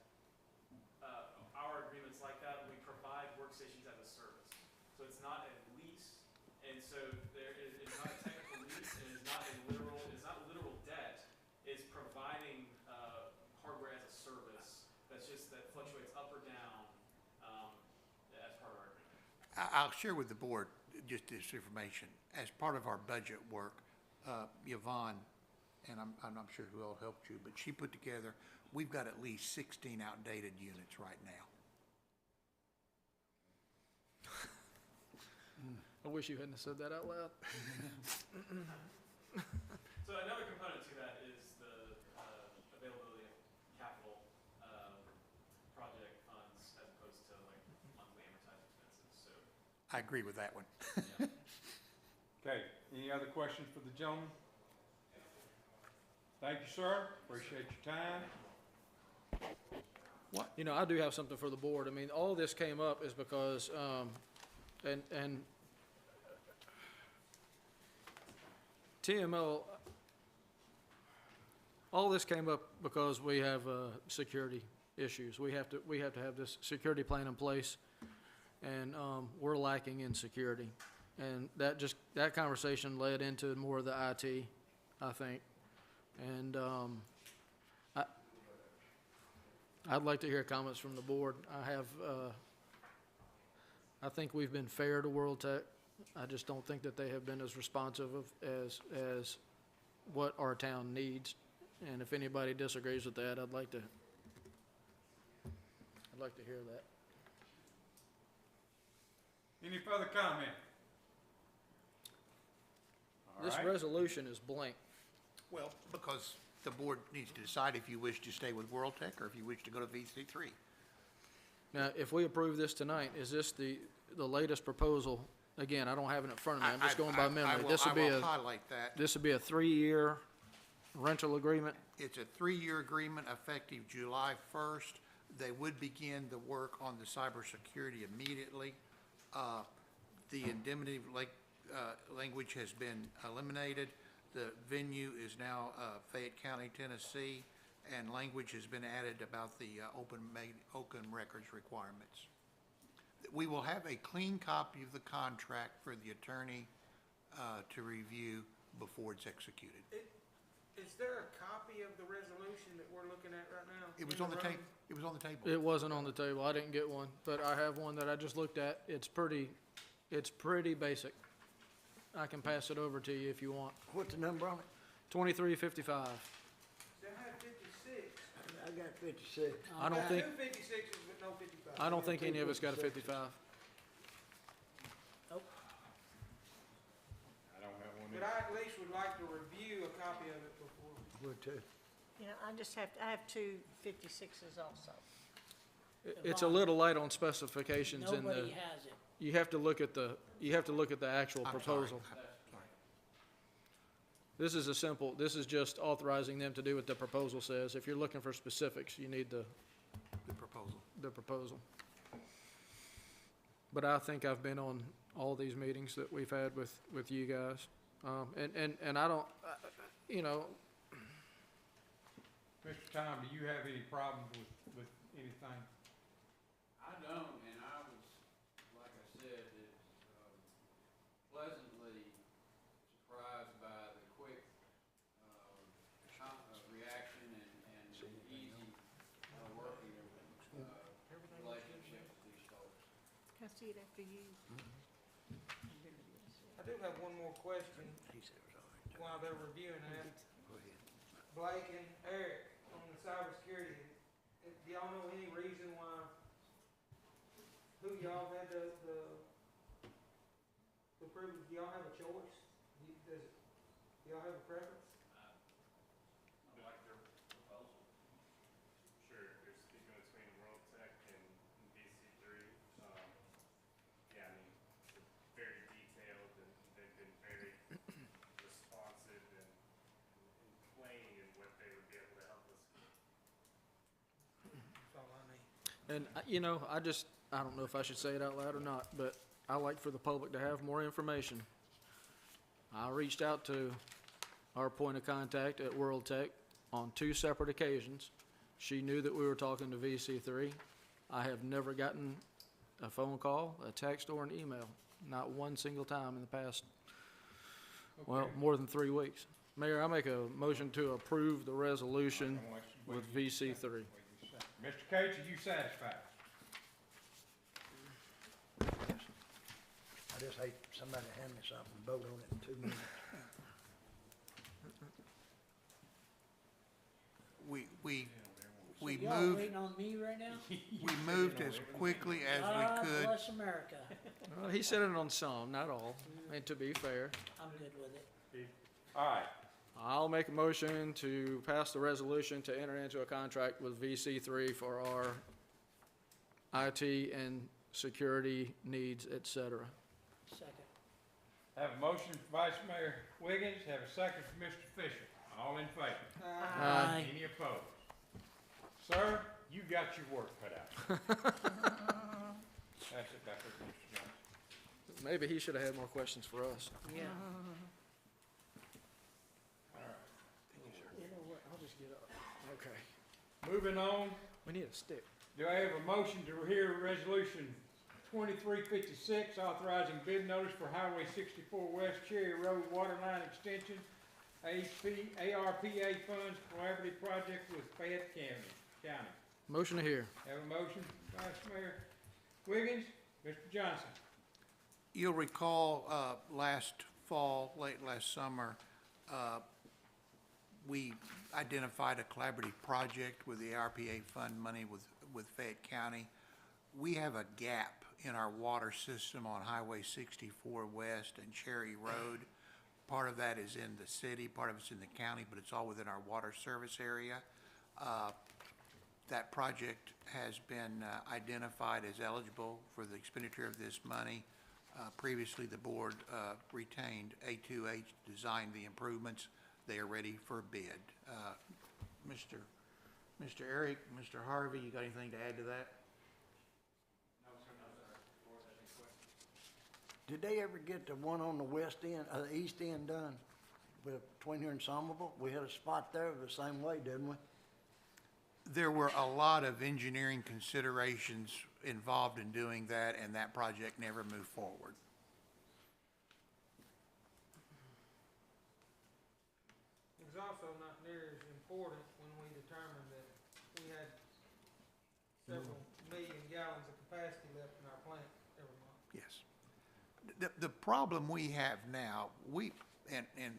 our agreements like that, we provide workstations as a service. So it's not a lease, and so it's not a technical lease, and it's not literal debt. It's providing hardware as a service that fluctuates up or down as part of our agreement. I'll share with the board just this information. As part of our budget work, Yvonne, and I'm not sure who all helped you, but she put together, we've got at least 16 outdated units right now. I wish you hadn't said that out loud. So another component to that is the availability of capital I agree with that one. Okay, any other questions for the gentleman? Thank you, sir. Appreciate your time. You know, I do have something for the board. I mean, all this came up is because, and TML, all this came up because we have, security issues. We have to have this security plan in place, and, we're lacking in security. And that conversation led into more of the IT, I think. And, I'd like to hear comments from the board. I think we've been fair to World Tech. I just don't think that they have been as responsive as what our town needs. And if anybody disagrees with that, I'd like to hear that. Any further comment? All This right. resolution is blank. Well, because the board needs to decide if you wish to stay with World Tech or if you wish to go to VC3. Now, if we approve this tonight, is this the latest proposal? Again, I don't have it in front of me. I'm just going by memory. I will highlight that. This would be a 3-year rental agreement? It's a 3-year agreement effective July 1st. They would begin the work on the cybersecurity immediately. The indemnity language has been eliminated. The venue is now Fayette County, Tennessee, and language has been added about the open records requirements. We will have a clean copy of the contract for the attorney to review before it's executed. Is there a copy of the resolution that we're looking at right now? It was in on the room? tape. It was on the table. It wasn't on the table. I didn't get one, but I have one that I just looked at. It's pretty basic. I can pass it over to you if you want. What's the number on it? 2355. They had 56. I got 56. I don't think, Two 56s, but no 55. I don't think any of us got a 55. Nope. I don't have one. But I at least would like to review a copy of it before. Would too. You know, I have two 56s also. It's a little light on specifications in the, Nobody has it. you have to look at the actual I'm sorry. proposal. Sorry. This is just authorizing them to do what the proposal says. If you're looking for specifics, you need the proposal. But I think I've been on all these meetings that we've had with you guys. And I don't, you know, Mr. Tom, do you have any problems with anything? I don't, and I was, like I said, pleasantly surprised by the quick reaction and easy working relationship with these folks. Can I see it after you? I do have one more question He said it was all right. while they're reviewing that. Go ahead. Blake and Eric, on the cybersecurity, do y'all know any reason why, who y'all had the privilege, do y'all have a choice? Do y'all have a preference? I like their proposal. Sure, if you're speaking between World Tech and VC3, yeah, I mean, it's very detailed and they've been very responsive and plain in what they would be able to help us with. That's all I need. and, you know, I don't know if I should say it out loud or not, but I like for the public to have more information. I reached out to our point of contact at World Tech on 2 separate occasions. She knew that we were talking to VC3. I have never gotten a phone call, a text, or an email, not one single time in the past, well, Okay. more than 3 weeks. Mayor, I make a motion to approve the resolution with VC3. Mr. Cates, are you satisfied? I just hate somebody to hand me something and vote on it in 2 minutes. We Y'all moved, waiting on me right now? we moved as quickly as God we could. bless America. Well, he said it on some, not all, and to be fair. I'm good with it. All right, I'll make a motion to pass the resolution to enter into a contract with VC3 for our IT and security needs, et cetera. Second. Have a motion for Vice Mayor Wiggins, have a second for Mr. Fisher. All in favor? Aye. Any opposed? Sir, you got your work cut out. That's it, Mr. Johnson. Maybe he should have had more questions for us. Yeah. All right. You know what, I'll just get up. Okay. Moving on, We need a stick. do I have a motion to hear Resolution 2356, authorizing bid notice for Highway 64 West Cherry Road Waterline Extension, ARPA funds collaborative project with Fayette County. Motion to hear. Have a motion, Vice Mayor Wiggins, Mr. Johnson. You'll recall, last fall, late last summer, we identified a collaborative project with the ARPA fund money with Fayette County. We have a gap in our water system on Highway 64 West and Cherry Road. Part of that is in the city, part of it's in the county, but it's all within our water service area. That project has been identified as eligible for the expenditure of this money. Previously, the board retained A2H to design the improvements. They are ready for bid. Mr. Eric, Mr. Harvey, you got anything to add to that? No, sir, no, sir. Board has any questions? Did they ever get the one on the west end, the east end done between here and Somerville? We had a spot there the same way, didn't we? There were a lot of engineering considerations involved in doing that, and that project never moved forward. It was also not near as important when we determined that we had several million gallons of capacity left in our plant every month. Yes. The problem we have now, and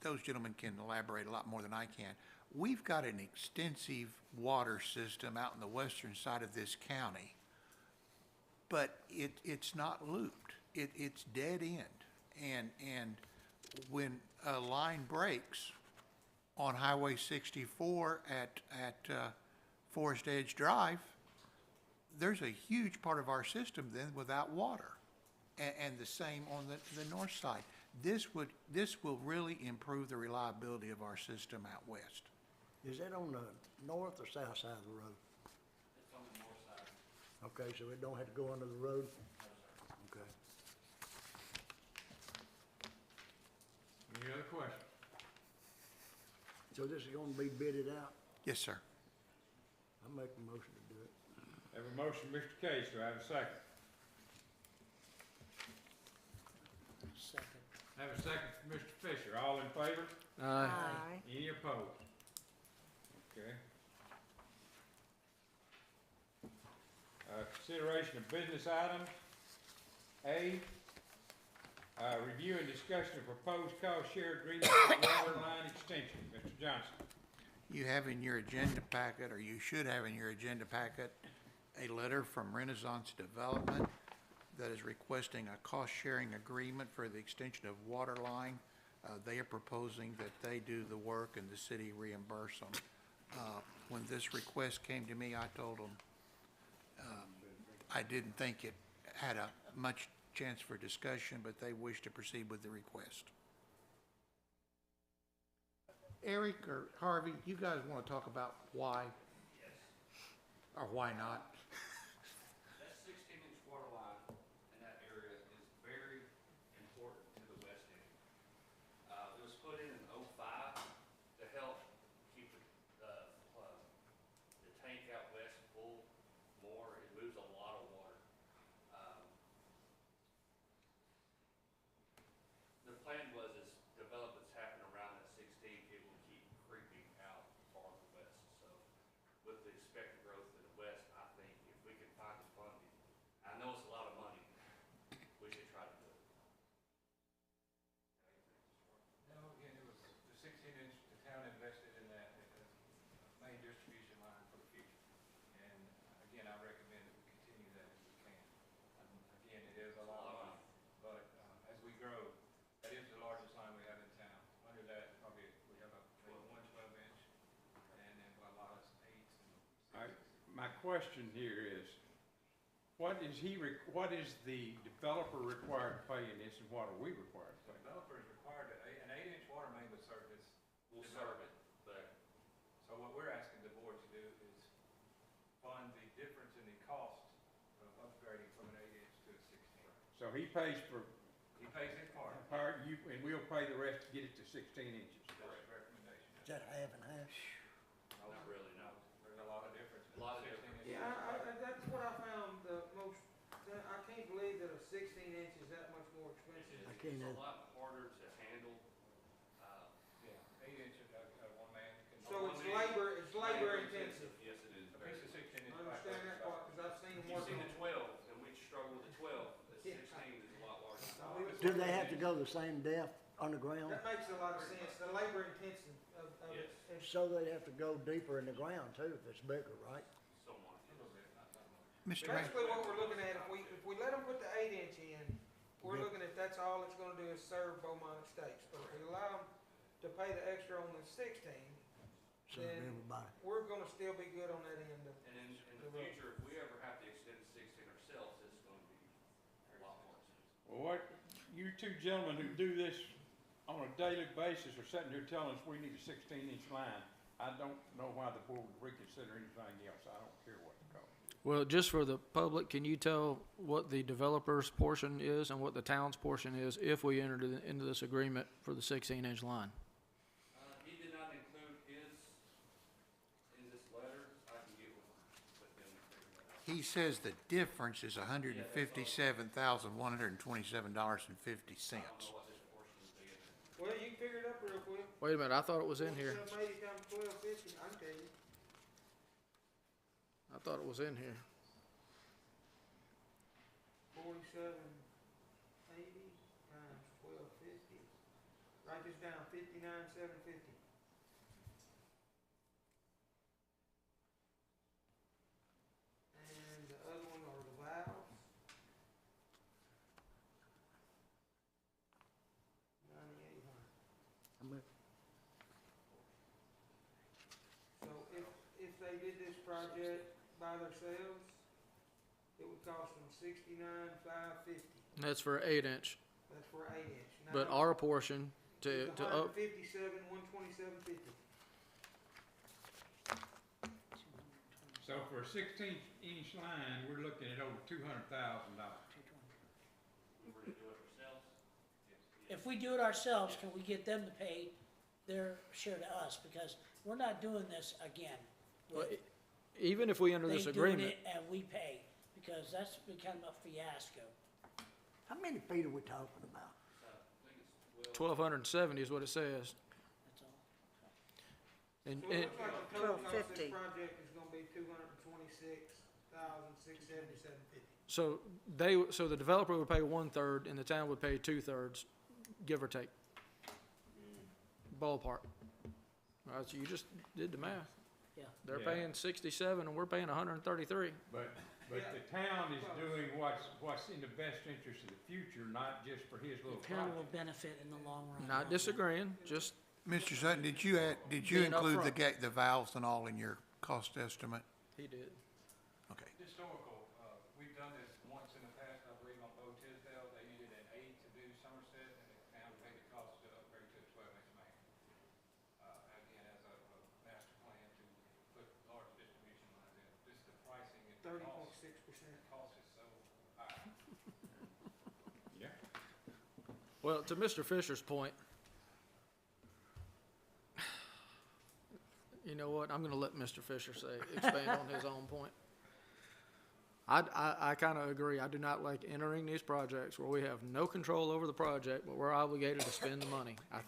those gentlemen can elaborate a lot more than I can, we've got an extensive water system out in the western side of this county, but it's not looped. It's dead end. And when a line breaks on Highway 64 at Forest Edge Drive, there's a huge part of our system then without water. And the same on the north side. This will really improve the reliability of our system out west. Is that on the north or south side of the road? It's on the north side. Okay, so it don't have to go under the road? Okay. Any other questions? So this is gonna be bidded out? Yes, sir. I make a motion to do it. Have a motion, Mr. Case, do I have a second? Second. Have a second for Mr. Fisher, all in favor? Aye. Any opposed? Okay. Consideration of business items. A, review and discussion of proposed cost share agreement for water line extension. Mr. Johnson. You have in your agenda packet, or you should have in your agenda packet, a letter from Renaissance Development that is requesting a cost-sharing agreement for the extension of water line. They are proposing that they do the work and the city reimburse them. When this request came to me, I told them I didn't think it had a much chance for discussion, but they wish to proceed with the request. Eric or Harvey, you guys want to talk about why? Yes. Or why not? That 16-inch water line in that area is very important to the west end. It was put in 05 to help keep the tank out west full more. It moves a lot of water. The plan was as developments happen around that 16, it will keep creeping out farther west. So with the expected growth in the west, I think if we can find the funding, I know it's a lot of money, we should try to do it. No, again, it was the 16-inch, the town invested in that main distribution line for the future. And again, I recommend that we continue that if we can. Again, it is a lot of money, but as we grow, that is the largest line we have in town. Under that, probably we have maybe one 12-inch, and then a lot of 8s and 6s. My question here is, What is what is the developer required to pay in this, and what are we required to The pay? developer is required to, an 8-inch water main would serve this. We'll serve it, but So what we're asking the board to do is fund the difference in the cost of upgrading from an 8-inch to a 16. So he pays for He pays his part. and we'll pay the rest to get it to 16 inches. That's the recommendation. Is that half and half? not really, no. There's a lot of difference. A lot of 16 difference. inches. Yeah, that's what I found the most, I can't believe that a 16-inch is that much more expensive. I can't It's a have- lot harder to handle. Yeah, 8-inch, one man can. So it's labor intensive. Yes, it is. A piece of 16-inch I pipe. understand that part, because I've seen them You've work seen on. the 12, and we struggle with the 12. The Yeah. 16 is a lot larger. Do they have to go the same depth underground? That makes a lot of sense, the labor intensive of it. Yes. So they have to go deeper in the ground too if it's bigger, right? Somewhat. A little bit, not much. Mr. Mayor, Basically, what we're looking at, if we let them put the 8-inch in, we're Yep. looking at that's all it's gonna do is serve Beaumont Estates. But if we allow them to pay the extra on the 16, So Then- everybody. we're gonna still be good on that end of. And in the future, if we ever have to extend the 16 ourselves, it's going to be a lot more expensive. Well, what, you two gentlemen who do this on a daily basis are sitting here telling us we need a 16-inch line. I don't know why the board would reconsider anything else. I don't care what the cost is. Well, just for the public, can you tell what the developer's portion is and what the town's portion is if we enter into this agreement for the 16-inch line? He did not include his in this letter. I can get with them and figure that out. he says the difference is $157,127.50. I don't know what this portion would be. Well, you can figure it up real quick. Wait a minute, I thought it was in here. 80 times 1250, I can tell you. I thought it was in here. 4780 times 1250. Write this down, 59,750. And the other one are the valves. 9,800. So if they did this project by themselves, it would cost them 69,550. That's for 8-inch. That's for 8-inch. But our portion to up, 157,127.50. So for a 16-inch line, we're looking at over $200,000. We were to do it ourselves. If we do it ourselves, can we get them to pay their share to us? Because we're not doing this again. well, even if we enter this They doing agreement, it and we pay, because that's become a fiasco. How many feet are we talking about? I think it's 12. 1,270 is what it says. That's all. And, So it looks like the total cost of 1250. this project is gonna be 226,677.50. so the developer would pay 1/3 and the town would pay 2/3, give or take. Ballpark. All right, so you just did the math. Yeah. They're Yeah. paying 67 and we're paying 133. But the town is doing what's in the best interest of the future, not just for his little The town will project. benefit in the long run. Not disagreeing, just Mr. Sutton, did you Being include upfront. the valves and all in your cost estimate? he did. Okay. Historical, we've done this once in the past, I believe, on Bo Tisdale. They needed an 8 to do Somerset, and the town paid the cost to upgrade to a 12-inch main. Again, as a master plan to put large distribution lines in. Just the pricing and the cost, 30.6%. cost is so high. Yeah. Well, to Mr. Fisher's point, you know what, I'm gonna let Mr. Fisher expand on his own point. I kinda agree, I do not like entering these projects where we have no control over the project, but we're obligated to spend the money. I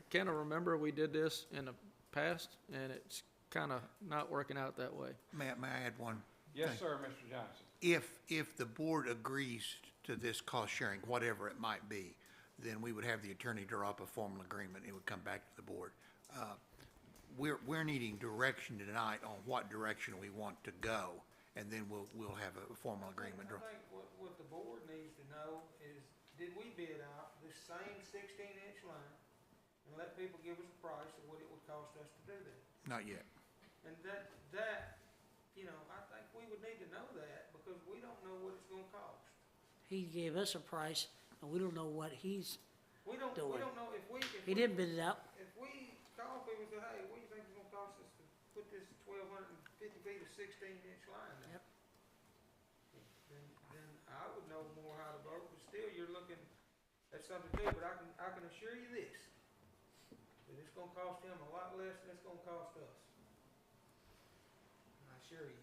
kinda remember we did this in the past, and it's kinda not working out that way. May I add one? Yes, sir, Mr. Johnson. If the board agrees to this cost sharing, whatever it might be, then we would have the attorney draw up a formal agreement. It would come back to the board. We're needing direction tonight on what direction we want to go, and then we'll have a formal agreement. I think what the board needs to know is, did we bid out this same 16-inch line and let people give us a price of what it would cost us to do that? Not yet. And that, I think we would need to know that, because we don't know what it's gonna cost. He gave us a price, and we don't know what he's, We don't Doing. know if we, he didn't bid it out. if we call people and say, hey, what do you think it's gonna cost us to put this 1,250 feet of 16-inch line down? Yep. Then I would know more how to vote, but still, you're looking at something too, but I can assure you this, that it's gonna cost him a lot less than it's gonna cost us. I assure you.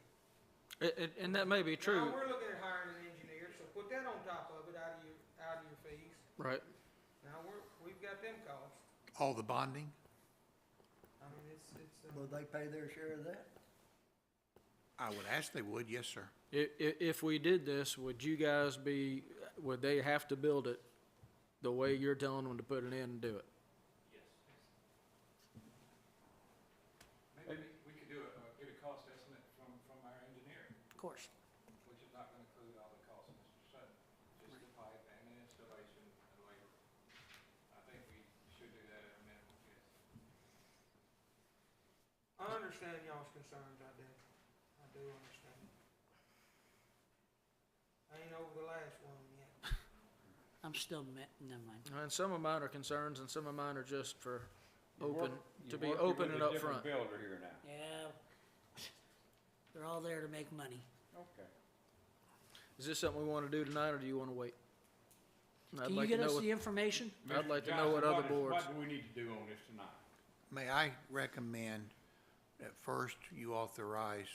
And that may be Now, true, we're looking at hiring an engineer, so put that on top of it, out of your fees. right? Now, we've got them costs. All the bonding? I mean, it's, Will they pay their share of that? I would ask they would, yes, sir. If we did this, would you guys would they have to build it the way you're telling them to put it in and do it? Yes. Maybe we could get a cost estimate from our engineer, Of course. which is not gonna include all the costs, Mr. Sutton, just the pipe and the installation and labor. I think we should do that at a minimum, yes. I understand y'all's concerns, I do. I do understand. I ain't over the last one yet. I'm still, never mind. And some of mine are concerns, and some of mine are just for You're open, work- to you're be working open with and a different upfront. builder here now. Yeah. They're all there to make money. Okay. Is this something we want to do tonight, or do you want to wait? I'd Can you like to get us know the information? I'd Mr. like to know what Johnson, other boards. What do we need to do on this tonight? May I recommend that first you authorize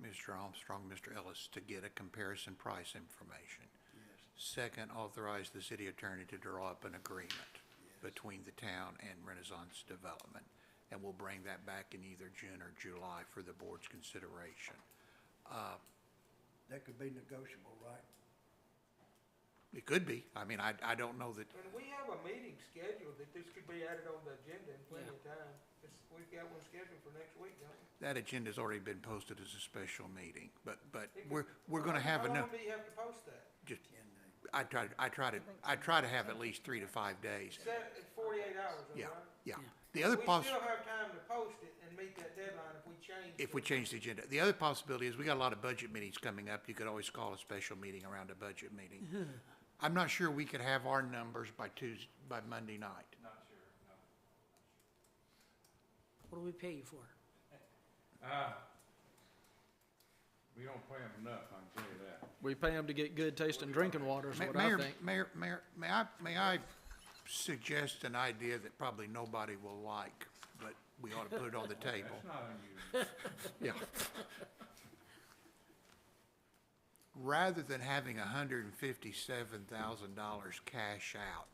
Mr. Armstrong, Mr. Ellis to get a comparison price information? Yes. Second, authorize the city attorney to draw up an agreement between the town and Renaissance Development, and we'll bring that back in either June or July for the board's consideration. That could be negotiable, right? It could be. I mean, I don't know that, And we have a meeting scheduled that this could be added on the agenda in plenty of time. We've got one scheduled for next week, don't we? that agenda's already been posted as a special meeting, but It we're could- gonna have How enough. long do you have to post that? Just, I try to have at least 3 to 5 days. It's 48 hours, Yeah, right? yeah. The other We poss, still have time to post it and meet that deadline if we change. if we change the agenda. The other possibility is we got a lot of budget meetings coming up. You could always call a special meeting around a budget meeting. I'm not sure we could have our numbers by Monday night. Not sure, no. What do we pay you for? We don't pay them enough, I can tell you that. We pay them to get good tasting drinking water is what I Mayor, think. Mayor, may I suggest an idea that probably nobody will like, but we ought to put it on the table? That's not unusual. Yeah. Rather than having $157,000 cash out,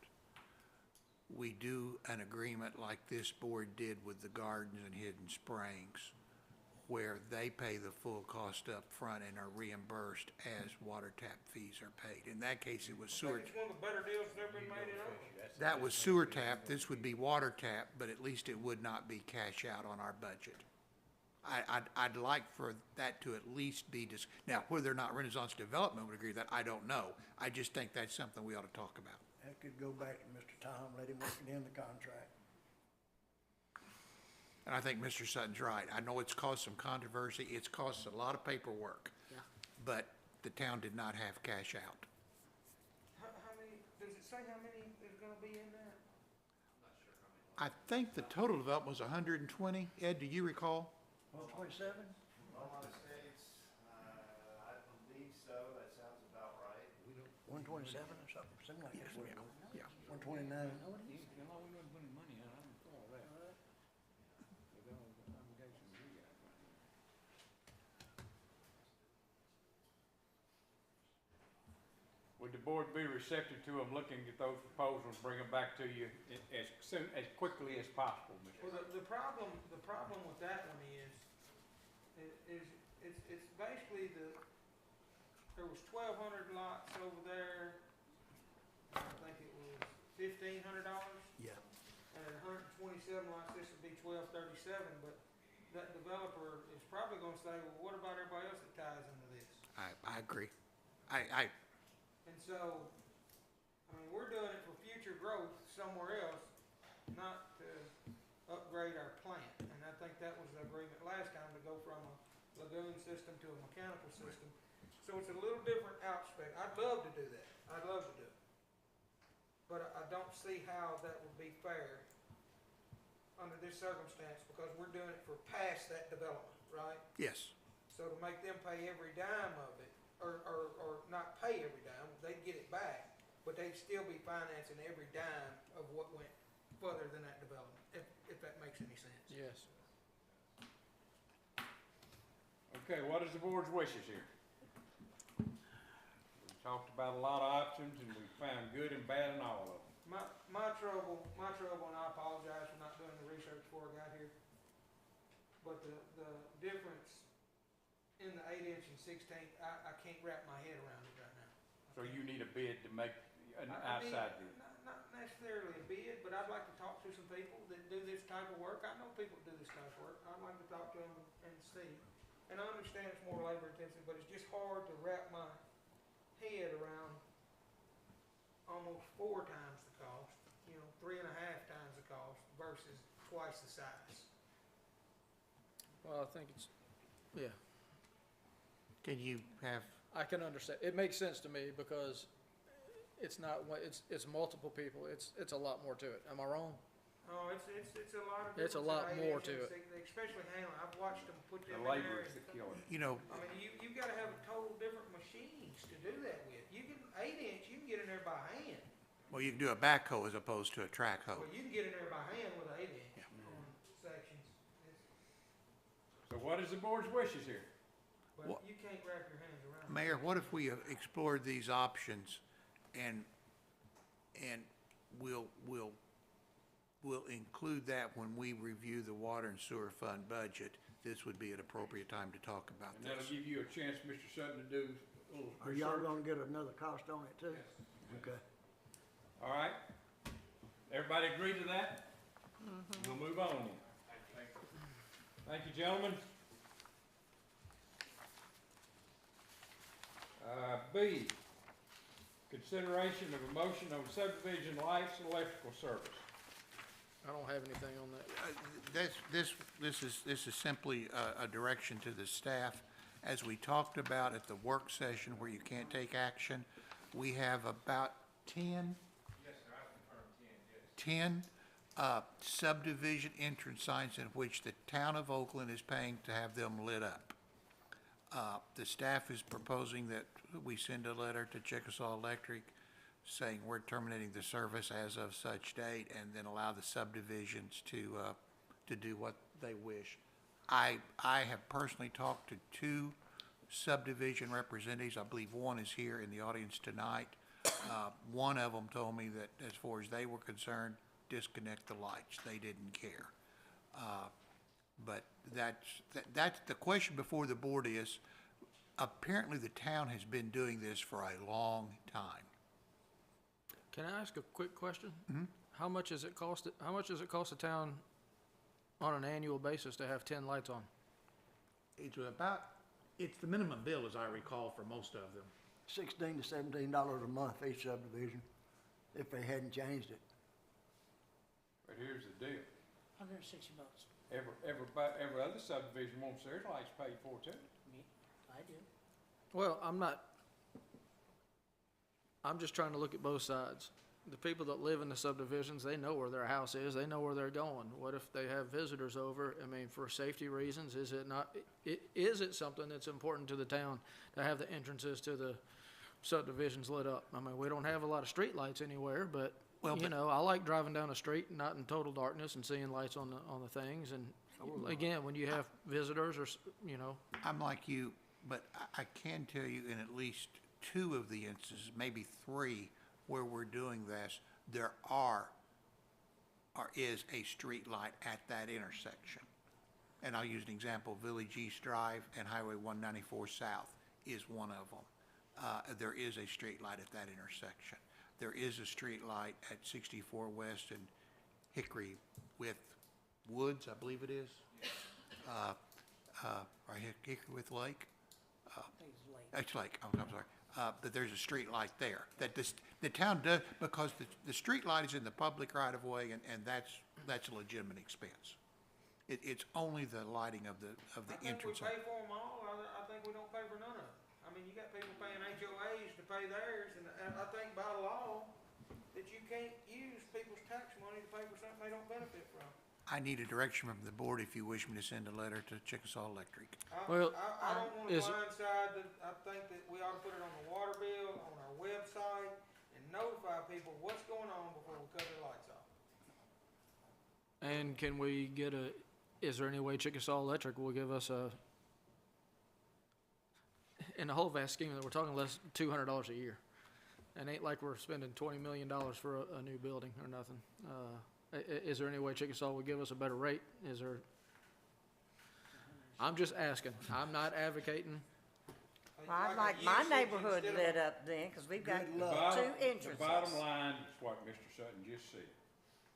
we do an agreement like this board did with the Gardens and Hidden Springs, where they pay the full cost up front and are reimbursed as water tap fees are paid. In that case, it was I sewer. think it's one of the better deals that's ever been made in Oakland. That was sewer tap, this would be water tap, but at least it would not be cash out on our budget. I'd like for that to at least be now, whether or not Renaissance Development would agree with that, I don't know. I just think that's something we ought to talk about. That could go back to Mr. Tom, let him work it in the contract. And I think Mr. Sutton's right. I know it's caused some controversy, it's caused a lot of paperwork. Yeah. But the town did not have cash out. How many, does it say how many is gonna be in there? I'm not sure how many. I think the total development was 120. Ed, do you recall? 127? All my states, I believe so, that sounds about right. 127 or something, something like that. Yeah. 129. You know, we wasn't putting money in, I don't recall that. With all the obligations we got right now. Would the board be receptive to them looking at those proposals, bring them back to you as quickly as possible, Mr. Well, the problem with that one is it's basically there was 1,200 lots over there. I think it was $1,500. Yeah. And at 127 lots, this would be 1,237, but that developer is probably gonna say, well, what about everybody else that ties into this? I agree. And so, I mean, we're doing it for future growth somewhere else, not to upgrade our plant. And I think that was the agreement last time, to go from a lagoon system to a mechanical system. So it's a little different aspect. I'd love to do that. I'd love to do it. But I don't see how that would be fair under this circumstance, because we're doing it for past that development, right? Yes. So to make them pay every dime of it, or not pay every dime, they'd get it back, but they'd still be financing every dime of what went further than that development, if that makes any sense. Yes. Okay, what is the board's wishes here? We talked about a lot of options, and we found good and bad in all of them. My trouble, and I apologize for not doing the research before I got here, but the difference in the 8-inch and 16th, I can't wrap my head around it right now. So you need a bid to make an I need- outside bid. Not necessarily a bid, but I'd like to talk to some people that do this type of work. I know people that do this type of work. I'd like to talk to them and see. And I understand it's more labor intensive, but it's just hard to wrap my head around almost 4 times the cost, 3.5 times the cost versus twice the size. Well, I think it's, yeah, Can you have, I can understand. It makes sense to me because it's not, it's multiple people. It's a lot more to it. Am I wrong? Oh, it's a lot of. It's a lot more to it. Especially handling. I've watched them put The them in labor there. is the killer. you know, I mean, you gotta have a total different machines to do that with. You can, 8-inch, you can get in there by hand. well, you can do a backhoe as opposed to a track hoe. Well, you can get in there by hand with an 8-inch on sections. So what is the board's wishes here? But What- you can't wrap your hands around it. Mayor, what if we explored these options and we'll include that when we review the water and sewer fund budget? This would be an appropriate time to talk about And that'll this. give you a chance, Mr. Sutton, to do a little Are y'all research. gonna get another cost on it too? Okay. All right? Everybody agree to that? We'll move on then. Thank you, gentlemen. B, consideration of a motion on subdivision lights and electrical service. I don't have anything on that. This is simply a direction to the staff. As we talked about at the work session where you can't take action, we have about 10 Yes, sir, I confirm 10, yes. 10 subdivision entrance signs in which the town of Oakland is paying to have them lit up. The staff is proposing that we send a letter to Chickasaw Electric saying we're terminating the service as of such date, and then allow the subdivisions to do what they wish. I have personally talked to 2 subdivision representatives. I believe one is here in the audience tonight. One of them told me that as far as they were concerned, disconnect the lights. They didn't care. But that's the question before the board is, apparently the town has been doing this for a long time. Can I ask a quick question? How much does it cost the town on an annual basis to have 10 lights on? It's the minimum bill, as I recall, for most of them. $16 to $17 a month each subdivision, if they hadn't changed it. But here's the deal. $160. Every other subdivision wants their lights paid for too. Me, I do. Well, I'm just trying to look at both sides. The people that live in the subdivisions, they know where their house is, they know where they're going. What if they have visitors over? I mean, for safety reasons, is it something that's important to the town to have the entrances to the subdivisions lit up? I mean, we don't have a lot of street lights anywhere, but, I like driving down the street, not in total darkness, and seeing lights on the things. And again, when you have visitors or, I'm like you, but I can tell you in at least 2 of the instances, maybe 3, where we're doing this, there is a street light at that intersection. And I'll use an example, Village East Drive and Highway 194 South is one of them. There is a street light at that intersection. There is a street light at 64 West and Hickory with Woods, I believe it is. Right, Hickory with Lake. I think it's late. It's Lake, I'm sorry. But there's a street light there. That the town does, because the street light is in the public right of way, and that's a legitimate expense. It's only the lighting of the I think we entrance. pay for them all, I think we don't pay for none of it. I mean, you got people paying HOAs to pay theirs, and I think by law, that you can't use people's tax money to pay for something they don't benefit from. I need a direction from the board if you wish me to send a letter to Chickasaw Electric. Well, I don't wanna is- blindside I think that we ought to put it on the water bill, on our website, and notify people what's going on before we cut their lights off. And can we get is there any way Chickasaw Electric will give us in the whole vast scheme that we're talking less than $200 a year? And ain't like we're spending $20 million for a new building or nothing. Is there any way Chickasaw would give us a better rate? Is there? I'm just asking. I'm not advocating. Well, I'd a like my usage neighborhood instead of lit a- up then, because we've got Good luck. two The entrances. bottom line is what Mr. Sutton just said.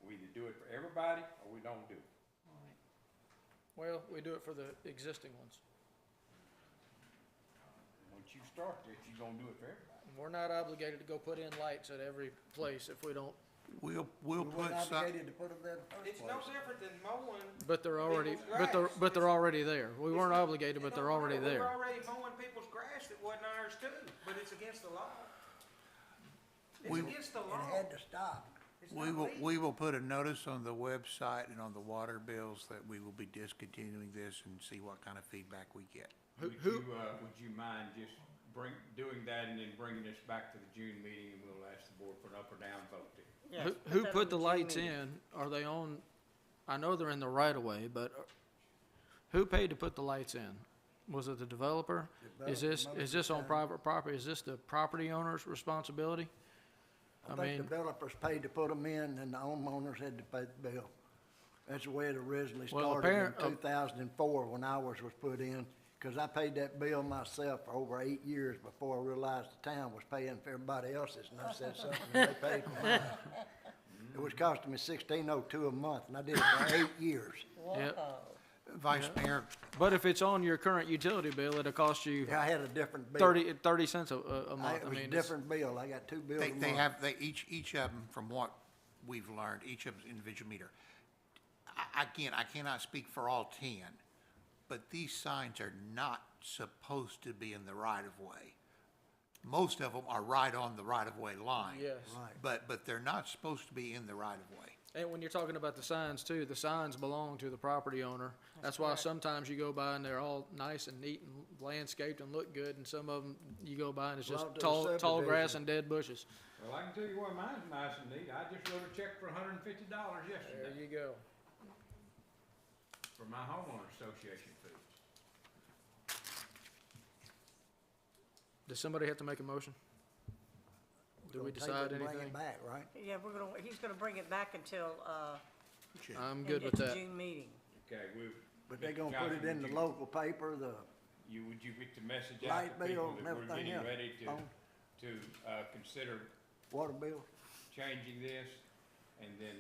We either do it for everybody or we don't do it. Well, we do it for the existing ones. Once you start this, you're gonna do it for everybody. We're not obligated to go put in lights at every place if we don't, We'll We put weren't some, obligated to put them there in the first It's no place. different than mowing. but they're already, People's but they're grass. already there. We weren't obligated, but It they're don't already matter. there. We're already mowing people's grass that wasn't ours too, but it's against the law. It's We- against the It law. had to stop. It's we not will, legal. we will put a notice on the website and on the water bills that we will be discontinuing this and see what kind of feedback we get. Would you mind just doing that and then bringing this back to the June meeting, and we'll ask the board for an up or down vote there? Yes, Who that on put the June lights meeting. in? Are they on, I know they're in the right of way, but who paid to put the lights in? Was it the developer? Is this on private property? Is this the property owner's responsibility? I I think mean, developers paid to put them in, and the homeowners had to pay the bill. That's the way it originally Well, started in apparent- 2004 when ours was put in, because I paid that bill myself for over 8 years before I realized the town was paying for everybody else's, and I said something, and they paid for mine. It was costing me $16.02 a month, and I did it for 8 years. Yep. Whoa. Vice Mayor, But if it's on your current utility bill, it'll cost you Yeah, I had a different bill. 30 cents a It month. I was a mean, different bill. I got 2 bills a month. they have, each of them, from what we've learned, each of them's individual meter. Again, I cannot speak for all 10, but these signs are not supposed to be in the right of way. Most of them are right on the right of way line. Yes. Right. But they're not supposed to be in the right of way. And when you're talking about the signs too, the signs belong to the property owner. That's why sometimes you go by and they're all nice and neat and landscaped and look good, and some of them you go by and it's just Belong to the tall grass subdivision. and dead bushes. Well, I can tell you why mine's nice and neat. I just wrote a check for $150 There yesterday you go. for my homeowner association fees. Does somebody have to make a motion? Do We're we gonna take decide it and anything? Bring it back, right? Yeah, he's gonna bring it back until, I'm good with at the that. June meeting. Okay, But they're Mr. gonna put it Johnson, in the would local paper, the would you get the message out light to people bill and that we're everything getting else. ready on to consider water bill. changing this, and then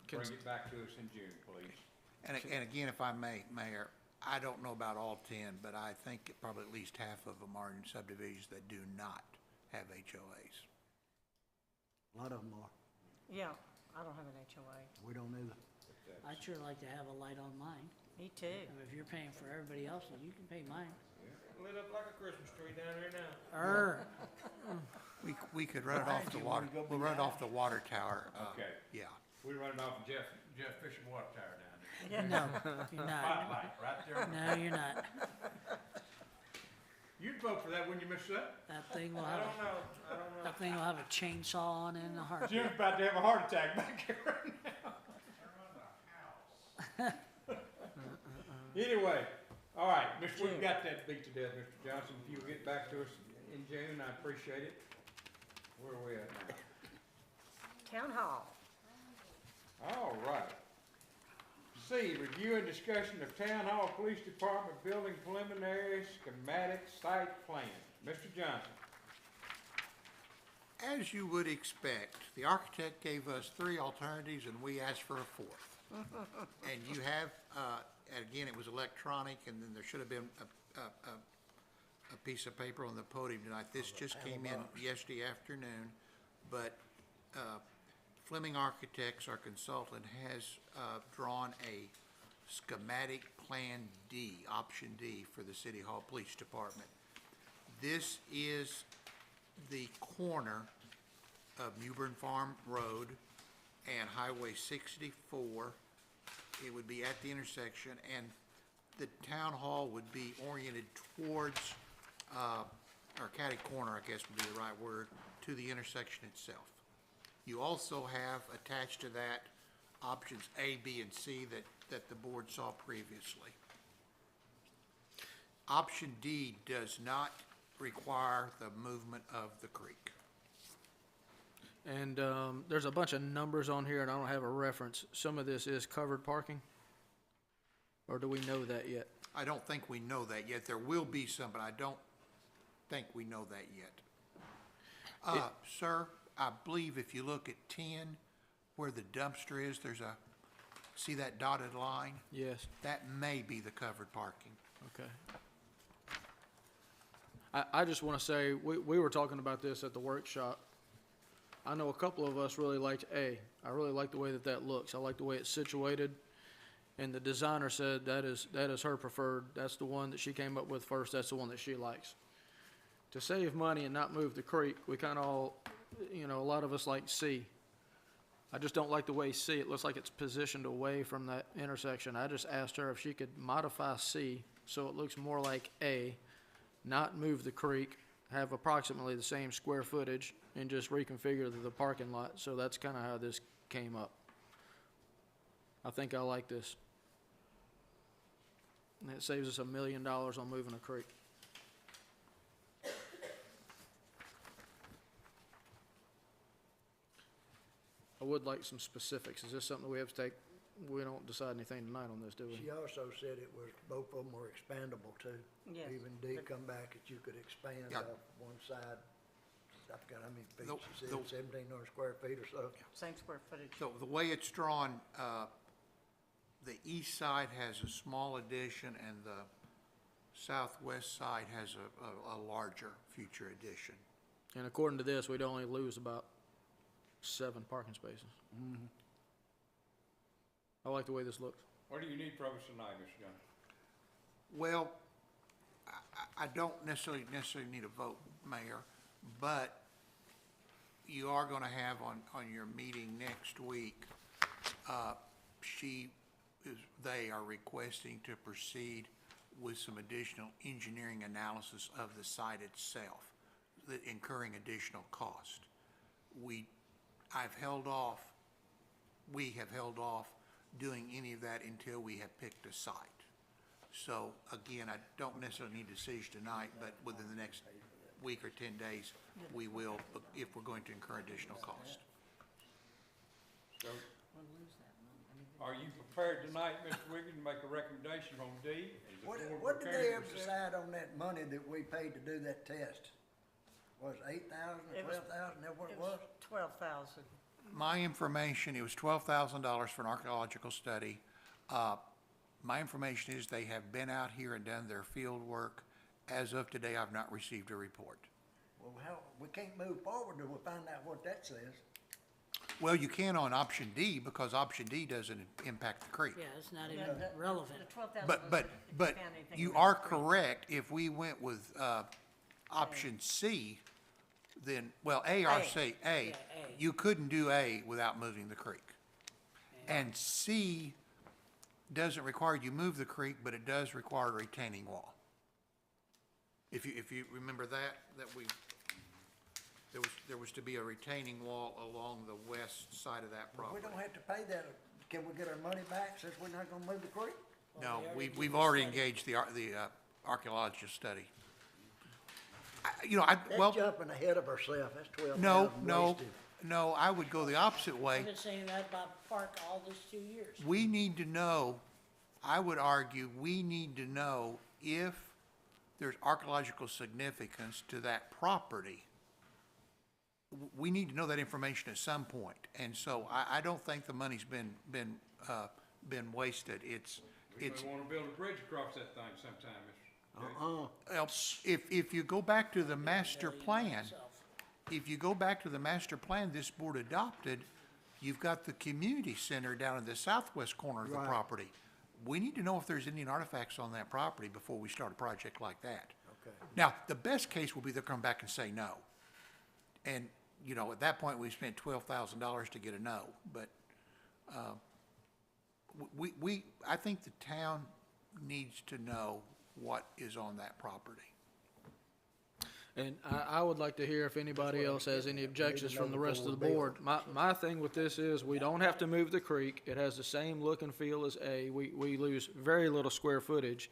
bring Cons- it back to us in June, please? And again, if I may, Mayor, I don't know about all 10, but I think probably at least half of them are in subdivisions that do not have HOAs. A lot of them are. Yeah, I don't have an HOA. We don't either. I'd sure like to have a light on mine. Me too. I mean, if you're paying for everybody else's, you can pay mine. Lit up like a Christmas tree down there now. We could run it off the water, we'll run it off the water tower. Okay. Yeah. We run it off of Jeff Fisher Water Tower down there. Yeah. No, you're not. Spotlight, right there. No, you're not. You'd vote for that, wouldn't you, Mr. Sutton? That thing will I have, don't know, I don't know. that thing will have a chainsaw on it in a heartbeat. Jim's about to have a heart attack back here right now. Anyway, all right, we've got that beat to death, Mr. Johnson. If you'll get back to us in June, I appreciate it. Where are we at now? Town hall. All right. C, review and discussion of Town Hall Police Department building preliminary schematic site plan. Mr. Johnson. As you would expect, the architect gave us 3 alternatives and we asked for a 4th. And you have, and again, it was electronic, and then there should have been a piece of paper on the podium tonight. This just came in yesterday afternoon, but Fleming Architects, our consultant, has drawn a schematic plan D, option D for the City Hall Police Department. This is the corner of Newbern Farm Road and Highway 64. It would be at the intersection, and the town hall would be oriented towards, or catty corner, I guess would be the right word, to the intersection itself. You also have attached to that options A, B, and C that the board saw previously. Option D does not require the movement of the creek. And there's a bunch of numbers on here, and I don't have a reference. Some of this is covered parking? Or do we know that yet? I don't think we know that yet. There will be some, but I don't think we know that yet. Sir, I believe if you look at 10, where the dumpster is, see that dotted line? Yes. That may be the covered parking. Okay. I just want to say, we were talking about this at the workshop. I know a couple of us really liked A. I really like the way that looks. I like the way it's situated. And the designer said that is her preferred. That's the one that she came up with first. That's the one that she likes. To save money and not move the creek, we kind of all, a lot of us like C. I just don't like the way C, it looks like it's positioned away from that intersection. I just asked her if she could modify C so it looks more like A, not move the creek, have approximately the same square footage, and just reconfigure the parking lot. So that's kind of how this came up. I think I like this. And it saves us $1 million on moving a creek. I would like some specifics. Is this something we have to take? We don't decide anything tonight on this, do we? She also said it was, both of them were expandable too. Yes. Even did come back that you could expand Yeah. off one side. I forgot how many feet Nope, she said, nope. 1,700 square feet or so. Same square footage. So the way it's drawn, the east side has a small addition and the southwest side has a larger future addition. And according to this, we'd only lose about 7 parking spaces. Mm-hmm. I like the way this looks. What do you need from us tonight, Mr. Gunn? Well, I don't necessarily need a vote, Mayor, but you are going to have on your meeting next week, they are requesting to proceed with some additional engineering analysis of the site itself, incurring additional cost. We have held off doing any of that until we have picked a site. So again, I don't necessarily need a decision tonight, but within the next week or 10 days, we will, if we're going to incur additional cost. So, are you prepared tonight, Mr. Wiggins, to make a recommendation on D? Is the board What did prepared they to ever proceed? decide on that money that we paid to do that test? Was it 8,000 It or was- 12,000, that what It it was was? 12,000. My information, it was $12,000 for an archaeological study. My information is they have been out here and done their field work. As of today, I've not received a report. Well, we can't move forward till we find out what that says. Well, you can on option D because option D doesn't impact the creek. Yeah, it's not Yeah, even the relevant. 12,000 But, was but, if you but found anything you around are the creek. correct. If we went with, option C, then, well, A or C, A, Yeah, A. you couldn't do A without moving the creek. And C doesn't require you move the creek, but it does require a retaining wall. If you remember that there was to be a retaining wall along the west side of that We property. don't have to pay that. Can we get our money back since we're not gonna move the creek? No, Well, we already we've did the already study. engaged the archaeological study. That's Well, jumping ahead of ourselves. That's 12,000 no, wasted. no, I would go the opposite way. I've been saying that about park all these 2 years. We need to know, I would argue, we need to know if there's archaeological significance to that property. We need to know that information at some point. And so I don't think the money's been wasted. We may wanna build a bridge across that thing sometime, Mr. Wiggins. Else, if you go back to the master plan, Myself. if you go back to the master plan this board adopted, you've got the community center down in the southwest corner of the Right. property. we need to know if there's Indian artifacts on that property before we start a project like that. Okay. Now, the best case will be they'll come back and say no. And, you know, at that point, we spent $12,000 to get a no, but, I think the town needs to know what is on that property. And I would like to hear if anybody else has any objections from the rest of the board. My thing with this is, we don't have to move the creek. It has the same look and feel as A. We lose very little square footage.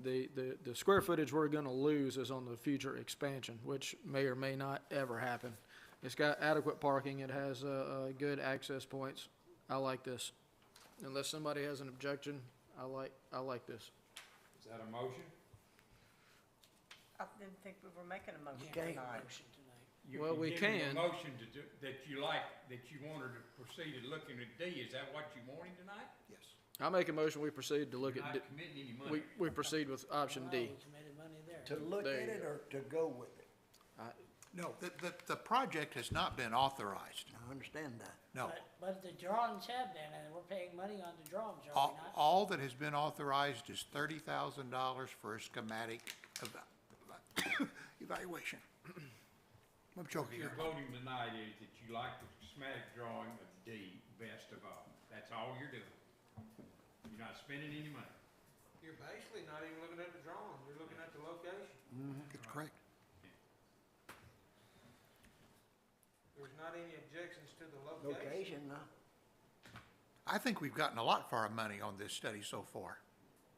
The square footage we're gonna lose is on the future expansion, which may or may not ever happen. It's got adequate parking. It has, good access points. I like this. Unless somebody has an objection, I like this. Is that a motion? I didn't think we were making a motion Okay. tonight. Motion tonight. You- Well, you we give him can. a motion to do, that you like, that you wanted to proceed to looking at D, is that what you wanted tonight? Yes. I make a motion, we proceed to look You're at, not committing any money. we proceed with option No, D. we committed money there. To look There at you it go. or to go with it? No, the project has not been authorized. I understand that. No. But the drawings have been, and we're paying money on the drawings, are we All, not? all that has been authorized is $30,000 for a schematic evaluation. I'm joking Your here. voting tonight is that you like the schematic drawing of D best of all. That's all you're doing. You're not spending any money. You're basically not even looking at the drawing, you're looking at the location. That's correct. There's not any objections to the location. Location, no. I think we've gotten a lot for our money on this study so far.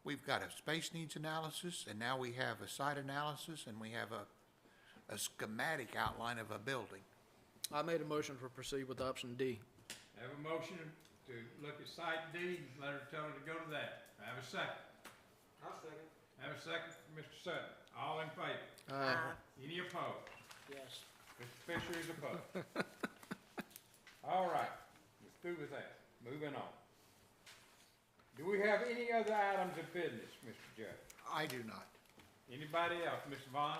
We've got a space needs analysis, and now we have a site analysis, and we have a schematic outline of a building. I made a motion to proceed with option D. Have a motion to look at site D, let her tell her to go to that. Have a second. I'll second. Have a second from Mr. Sutton. All in favor? Any opposed? Yes. Mr. Fisher is opposed. All right, we're through with that. Moving on. Do we have any other items of business, Mr. Judge? I do not. Anybody else? Mr. Vaughn?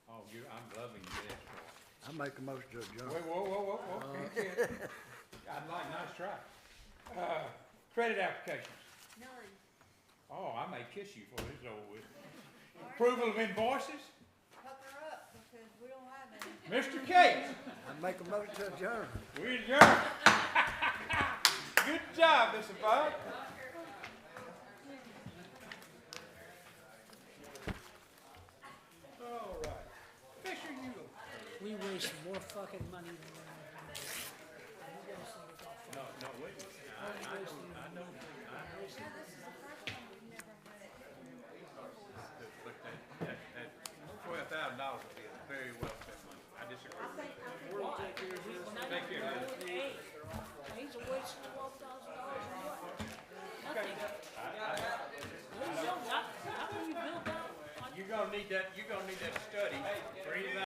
Oh, I'm loving this. I make a motion to adjourn. Wait, whoa. Can't get it. I'd like, nice try. Credit applications. No, Oh, I may kiss you before this is over with. Approval of invoices? pucker up, because we don't have any. Mr. Cates, I make a motion to adjourn. we adjourn. Good job, Mr. Bud. All right. Fisher, you. We waste more fucking money than we're gonna make. You guys think it's all fun. No, wait. I know. But that $12,000 would be very well spent money. I disagree. Thank you. Hey, he's a waste of $12,000 or what? Nothing. No, you don't. How can you build that? You're gonna need that study